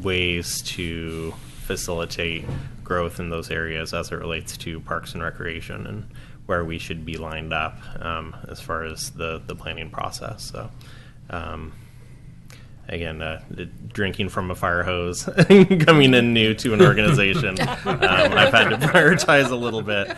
ways to facilitate growth in those areas as it relates to parks and recreation and where we should be lined up as far as the planning process. So again, drinking from a fire hose, coming in new to an organization, I've had to prioritize a little bit,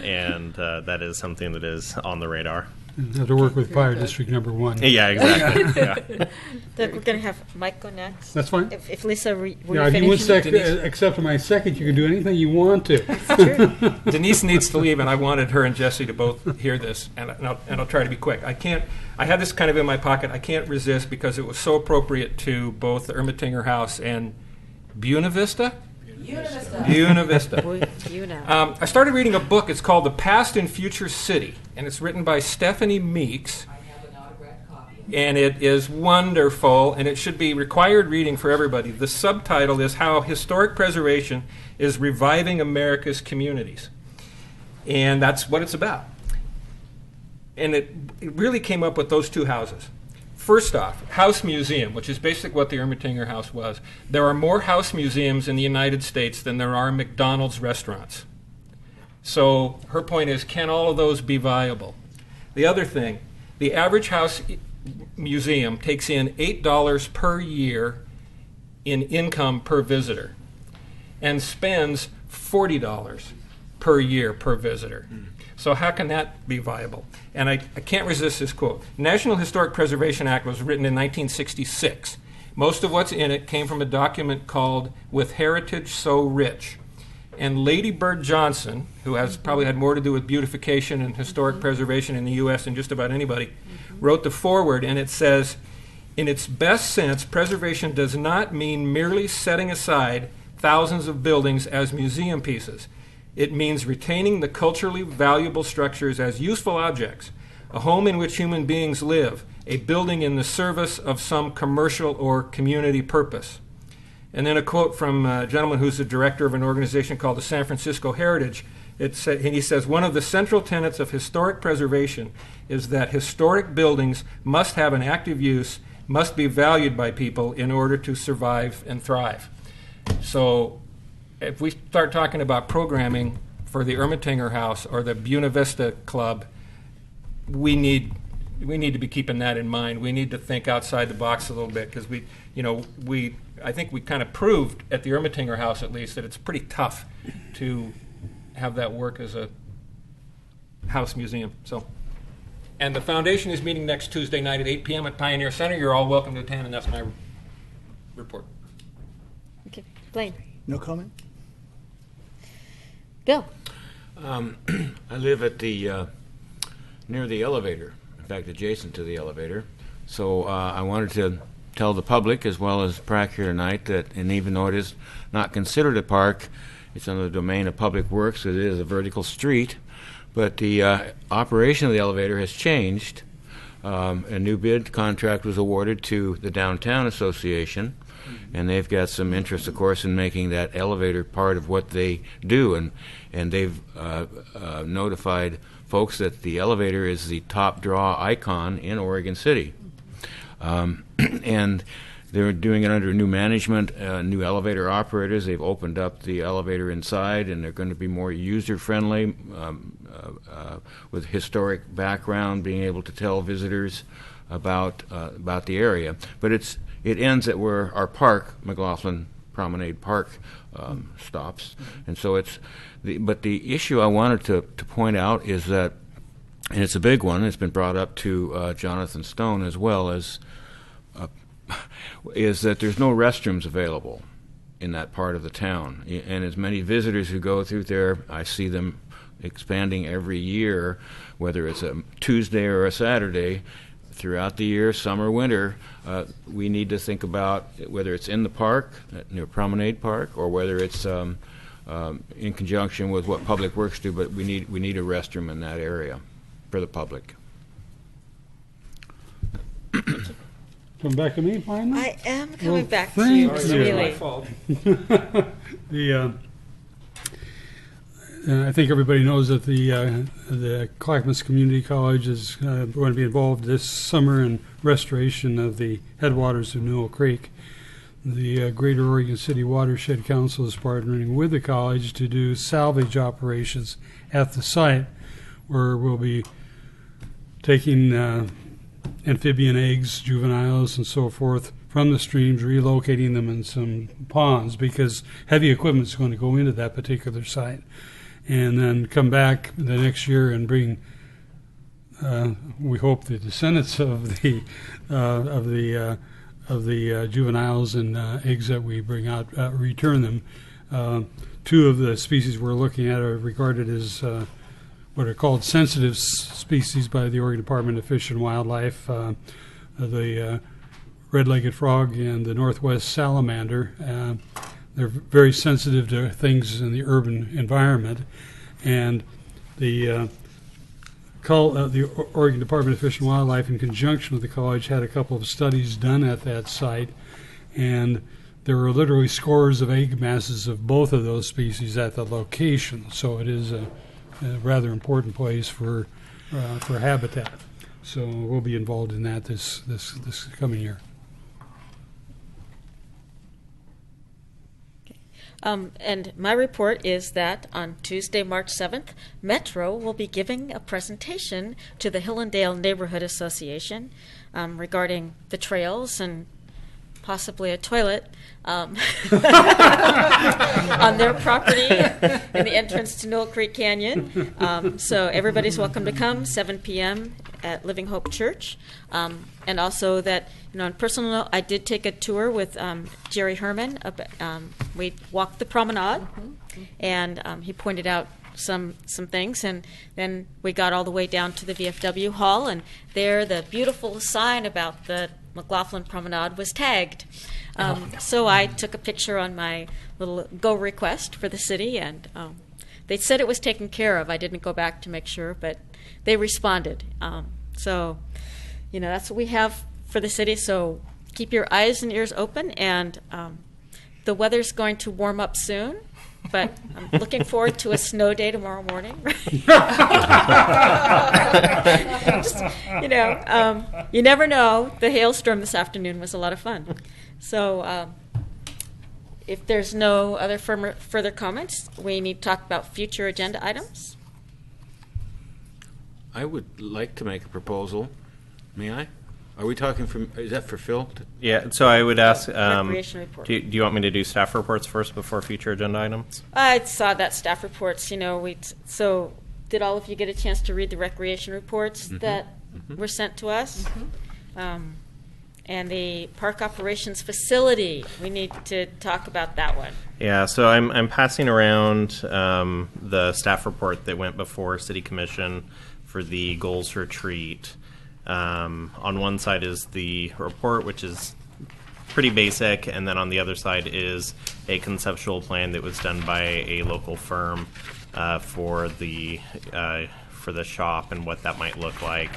and that is something that is on the radar. You have to work with Fire District Number 1. Yeah, exactly. Yeah. Then we're going to have Mike go next. That's fine. If Lisa, were you If you would finished? accept my second, you can do anything you want to. Denise needs to leave, and I wanted her and Jesse to both hear this, and I'll try to be quick. I had this kind of in my pocket. I can't resist because it was so appropriate to both the Ermatinger House and Buena Vista. Buena Vista. I started reading a book. It's called The Past and Future City, and it's written by Stephanie Meeks. I have an autographed copy. And it is wonderful, and it should be required reading for everybody. The subtitle is How Historic Preservation is Reviving America's Communities. And that's what it's about. And it really came up with those two houses. First off, House Museum, which is basically what the Ermatinger House was. There are more house museums in the United States than there are McDonald's restaurants. So her point is, can all of those be viable? The other thing, the average house museum takes in $8 per year in income per visitor and spends $40 per year per visitor. So how can that be viable? And I can't resist this quote. National Historic Preservation Act was written in 1966. Most of what's in it came from a document called With Heritage So Rich. And Lady Bird Johnson, who has probably had more to do with beautification and historic preservation in the U.S. than just about anybody, wrote the foreword, and it says, in its best sense, preservation does not mean merely setting aside thousands of buildings as museum pieces. It means retaining the culturally valuable structures as useful objects, a home in which human beings live, a building in the service of some commercial or community purpose. And then a quote from a gentleman who's the director of an organization called the San Francisco Heritage. And he says, one of the central tenets of historic preservation is that historic buildings must have an active use, must be valued by people in order to survive and thrive. So if we start talking about programming for the Ermatinger House or the Buena Vista Club, we need to be keeping that in mind. We need to think outside the box a little bit because I think we kind of proved at the Ermatinger House at least that it's pretty tough to have that work as a House Museum. So, and the foundation is meeting next Tuesday night at 8 p.m. at Pioneer Center. You're all welcome to attend, and that's my report. Okay, Blaine. No comment? Bill. I live at the near the elevator. In fact, adjacent to the elevator. So I wanted to tell the public as well as PrAC here tonight that, and even though it is not considered a park, it's under the domain of Public Works. It is a vertical street, but the operation of the elevator has changed. A new bid contract was awarded to the Downtown Association, and they've got some interest, of course, in making that elevator part of what they do, and they've notified folks that the elevator is the top draw icon in Oregon City. And they're doing it under new management, new elevator operators. They've opened up the elevator inside, and they're going to be more user-friendly with historic background, being able to tell visitors about the area. But it ends at where our park, McLaughlin Promenade Park, stops. And so but the issue I wanted to point out is that, and it's a big one, it's been brought up to Jonathan Stone as well, is that there's no restrooms available in that part of the town. And as many visitors who go through there, I see them expanding every year, whether it's a Tuesday or a Saturday, throughout the year, summer, winter. We need to think about whether it's in the park, near Promenade Park, or whether it's in conjunction with what Public Works do, but we need a restroom in that area for the public. Come back to me finally? I am coming back to thank you, Mr. you. Healy. My fault. I think everybody knows that the Clackamas Community College is going to be involved this summer in restoration of the headwaters of Newell Creek. The Greater Oregon City Watershed Council is partnering with the college to do salvage operations at the site, where we'll be taking amphibian eggs, juveniles, and so forth from the streams, relocating them in some ponds, because heavy equipment is going to go into that particular site, and then come back the next year and bring, we hope, the descendants of the juveniles and eggs that we bring out, return them. Two of the species we're looking at are regarded as what are called sensitive species by the Oregon Department of Fish and Wildlife, the red-legged frog and the northwest salamander. They're very sensitive to things in the urban environment, and the Oregon Department of Fish and Wildlife, in conjunction with the college, had a couple of studies done at that site, and there were literally scores of egg masses of both of those species at the location. So it is a rather important place for habitat. So we'll be involved in that this coming year. And my report is that on Tuesday, March 7th, Metro will be giving a presentation to the Hillendale Neighborhood Association regarding the trails and possibly a toilet on their property in the entrance to Newell Creek Canyon. So everybody's welcome to come, 7 p.m. at Living Hope Church. And also that, on personal note, I did take a tour with Jerry Herman. We walked the promenade, and he pointed out some things, and then we got all the way down to the VFW hall, and there the beautiful sign about the McLaughlin Promenade was tagged. So I took a picture on my little go request for the city, and they said it was taken care of. I didn't go back to make sure, but they responded. So, that's what we have for the city. So keep your eyes and ears open, and the weather's going to warm up soon. But I'm looking forward to a snow day tomorrow morning. Just, you never know. The hailstorm this afternoon was a lot of fun. So if there's no other further comments, we need to talk about future agenda items. I would like to make a proposal. May I? Are we talking is that for Phil? Yeah, so I would ask, Recreation report. do you want me to do staff reports first before future agenda items? I saw that staff reports, so did all of you get a chance to read the recreation reports that were sent to us? And the park operations facility, we need to talk about that one. Yeah, so I'm passing around the staff report that went before City Commission for the goals retreat. On one side is the report, which is pretty basic, and then on the other side is a conceptual plan that was done by a local firm for the shop and what that might look like.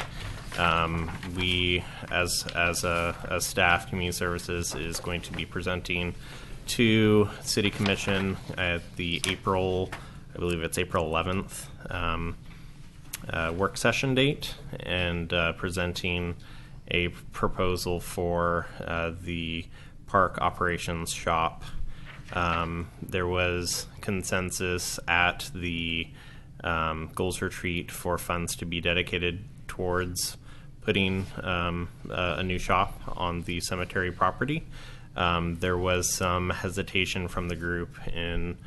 We, as a staff, Community Services is going to be presenting to City Commission at the April 11th work session date, and presenting a proposal for the park operations shop. There was consensus at the goals retreat for funds to be dedicated towards putting a new shop on the cemetery property. There was some hesitation from the group in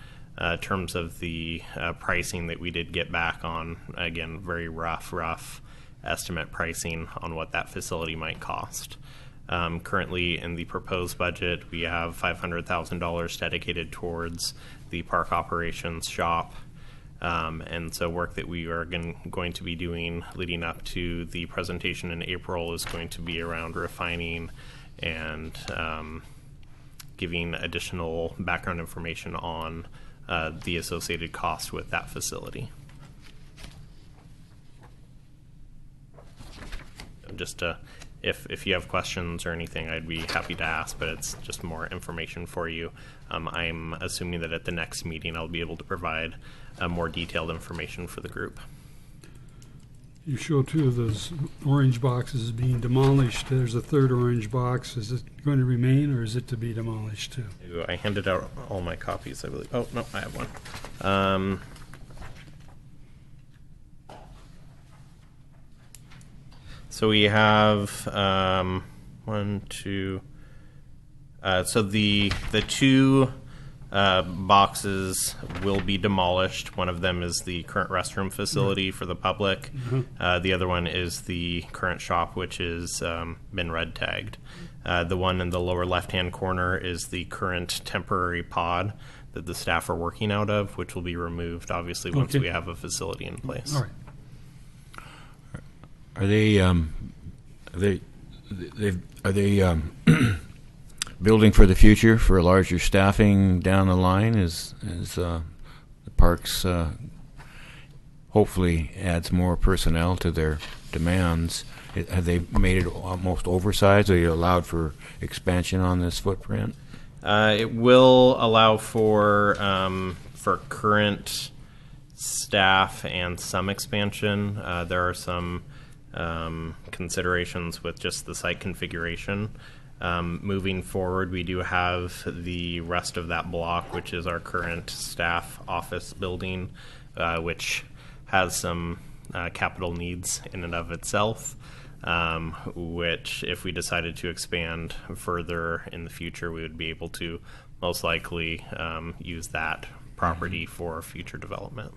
terms of the pricing that we did get back on. Again, very rough estimate pricing on what that facility might cost. Currently in the proposed budget, we have $500,000 dedicated towards the park operations shop. And so work that we are going to be doing leading up to the presentation in April is going to be around refining and giving additional background information on the associated cost with that facility. Just if you have questions or anything, I'd be happy to ask, but it's just more information for you. I'm assuming that at the next meeting I'll be able to provide more detailed information for the group. You show two of those orange boxes being demolished. There's a third orange box. Is it going to remain, or is it to be demolished too? I handed out all my copies, I believe. Oh, no, I have one. So we have one, two. So the two boxes will be demolished. One of them is the current restroom facility for the public. The other one is the current shop, which is been red tagged. The one in the lower left-hand corner is the current temporary pod that the staff are working out of, which will be removed, obviously, once we have a facility in place. All right. Are they building for the future for larger staffing down the line as the parks hopefully adds more personnel to their demands? Have they made it almost oversized? Are you allowed for expansion on this footprint? It will allow for current staff and some expansion. There are some considerations with just the site configuration. Moving forward, we do have the rest of that block, which is our current staff office building, which has some capital needs in and of itself, which if we decided to expand further in the future, we would be able to most likely use that property for future development.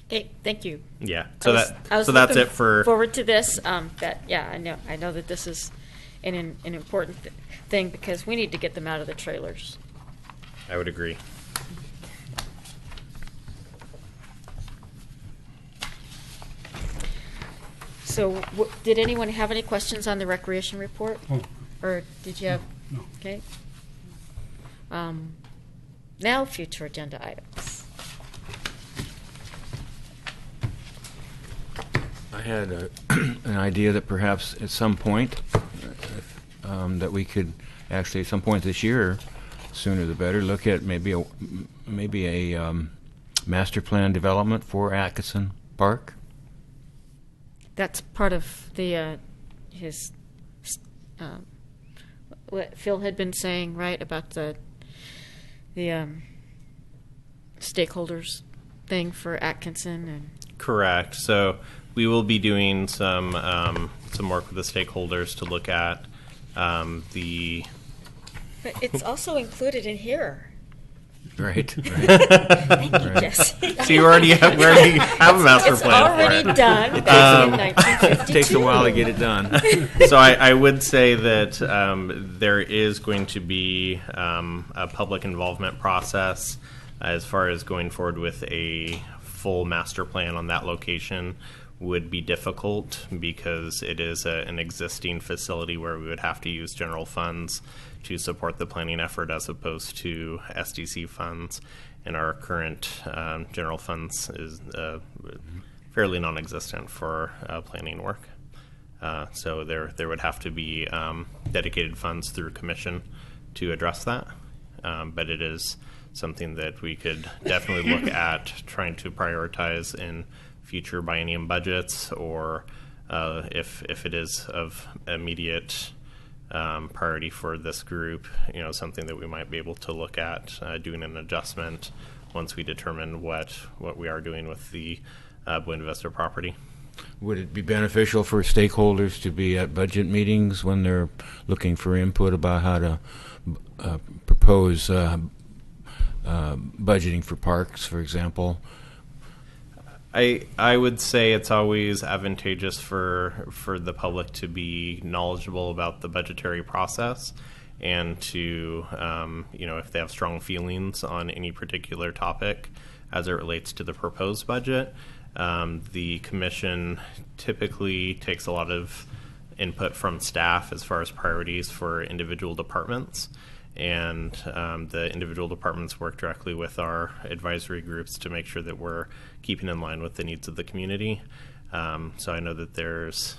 Okay, thank you. Yeah, I was so that's looking it for forward to this. I know that this is an important thing because we need to get them out of the trailers. I would agree. So, did anyone have any questions on the recreation report? Oh. Or did you have? No. Okay. Now, future agenda items. I had an idea that perhaps at some point that we could actually at some point this year, sooner the better, look at maybe a master plan development for Atkinson Park. That's part of the what Phil had been saying, right, about the stakeholders thing for Atkinson and. Correct. So we will be doing some work with the stakeholders to look at the But it's also included in here. Right. Thank you, Jesse. So we already have a master It's plan already for it. done back in It 1952. takes a while to get it done. So I would say that there is going to be a public involvement process as far as going forward with a full master plan on that location would be difficult because it is an existing facility where we would have to use general funds to support the planning effort as opposed to SDC funds. And our current general funds is fairly non-existent for planning work. So there would have to be dedicated funds through commission to address that. But it is something that we could definitely look at trying to prioritize in future biennium budgets, or if it is of immediate priority for this group, something that we might be able to look at doing an adjustment once we determine what we are doing with the Buena Vista property. Would it be beneficial for stakeholders to be at budget meetings when they're looking for input about how to propose budgeting for parks, for example? I would say it's always advantageous for the public to be knowledgeable about the budgetary process and to, if they have strong feelings on any particular topic as it relates to the proposed budget. The commission typically takes a lot of input from staff as far as priorities for individual departments. And the individual departments work directly with our advisory groups to make sure that we're keeping in line with the needs of the community. So I know that there's,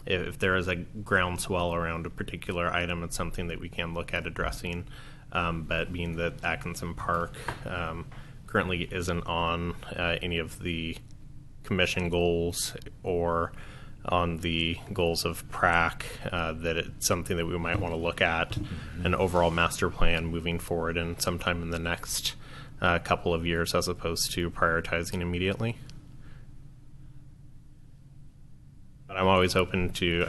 if there is a groundswell around a particular item, it's something that we can look at addressing. But being that Atkinson Park currently isn't on any of the commission goals or on the goals of PRAC, that it's something that we might want to look at an overall master plan moving forward and sometime in the next couple of years as opposed to prioritizing immediately. But I'm always open to,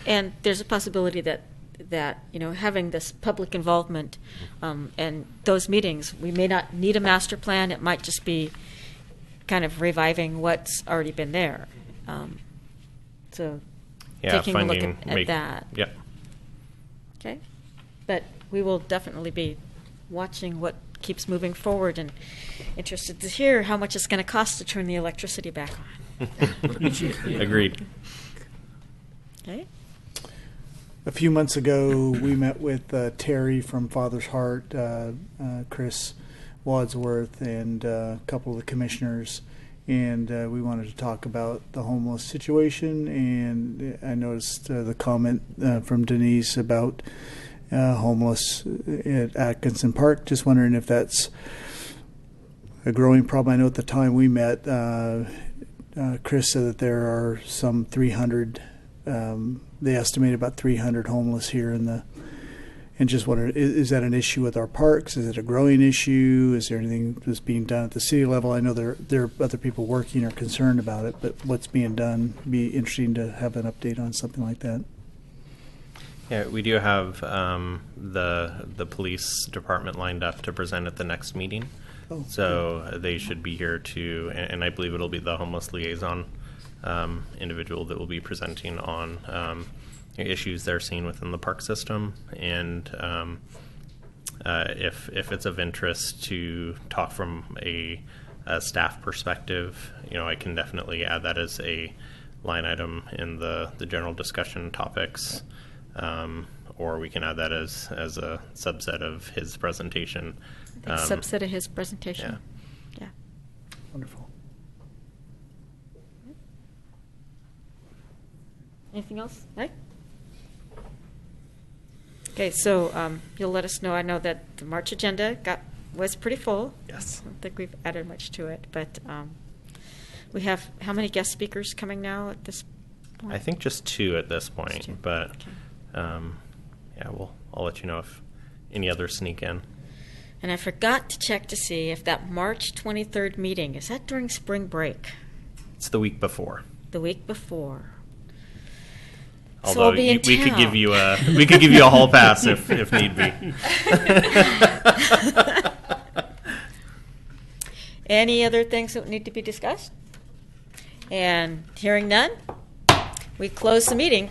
and there's a possibility that having this public involvement and those meetings, we may not need a master plan. It might just be kind of reviving what's already been there. So taking a look at that. Yeah. Okay. But we will definitely be watching what keeps moving forward and interested to hear how much it's going to cost to turn the electricity back on. Agreed. Okay. A few months ago, we met with Terry from Father's Heart, Chris Wadsworth, and a couple of the commissioners. And we wanted to talk about the homeless situation, and I noticed the comment from Denise about homeless at Atkinson Park. Just wondering if that's a growing problem. I know at the time we met, Chris said that there are some 300, they estimate about 300 homeless here in the, and just wondering, is that an issue with our parks? Is it a growing issue? Is there anything that's being done at the city level? I know there are other people working or concerned about it, but what's being done? It'd be interesting to have an update on something like that. Yeah, we do have the police department lined up to present at the next meeting. Oh, so they should be here to, and I believe it'll be the homeless liaison individual that will be presenting on issues they're seeing within the park system, and if it's of interest to talk from a staff perspective, I can definitely add that as a line item in the general discussion topics, or we can add that as a subset of his presentation. Subset of his presentation. Yeah. Wonderful. Anything else, Mike? Okay, so you'll let us know. I know that the March agenda was pretty full. Yes. I don't think we've added much to it, but we have how many guest speakers coming now at this point? I think just 2 at this point, Just 2. but Okay. I'll let you know if any others sneak in. And I forgot to check to see if that March 23rd meeting, is that during spring break? It's the week before. The week before. So I'll be in we could town. give you a hall pass if need be. Any other things that need to be discussed? And hearing none, we close the meeting.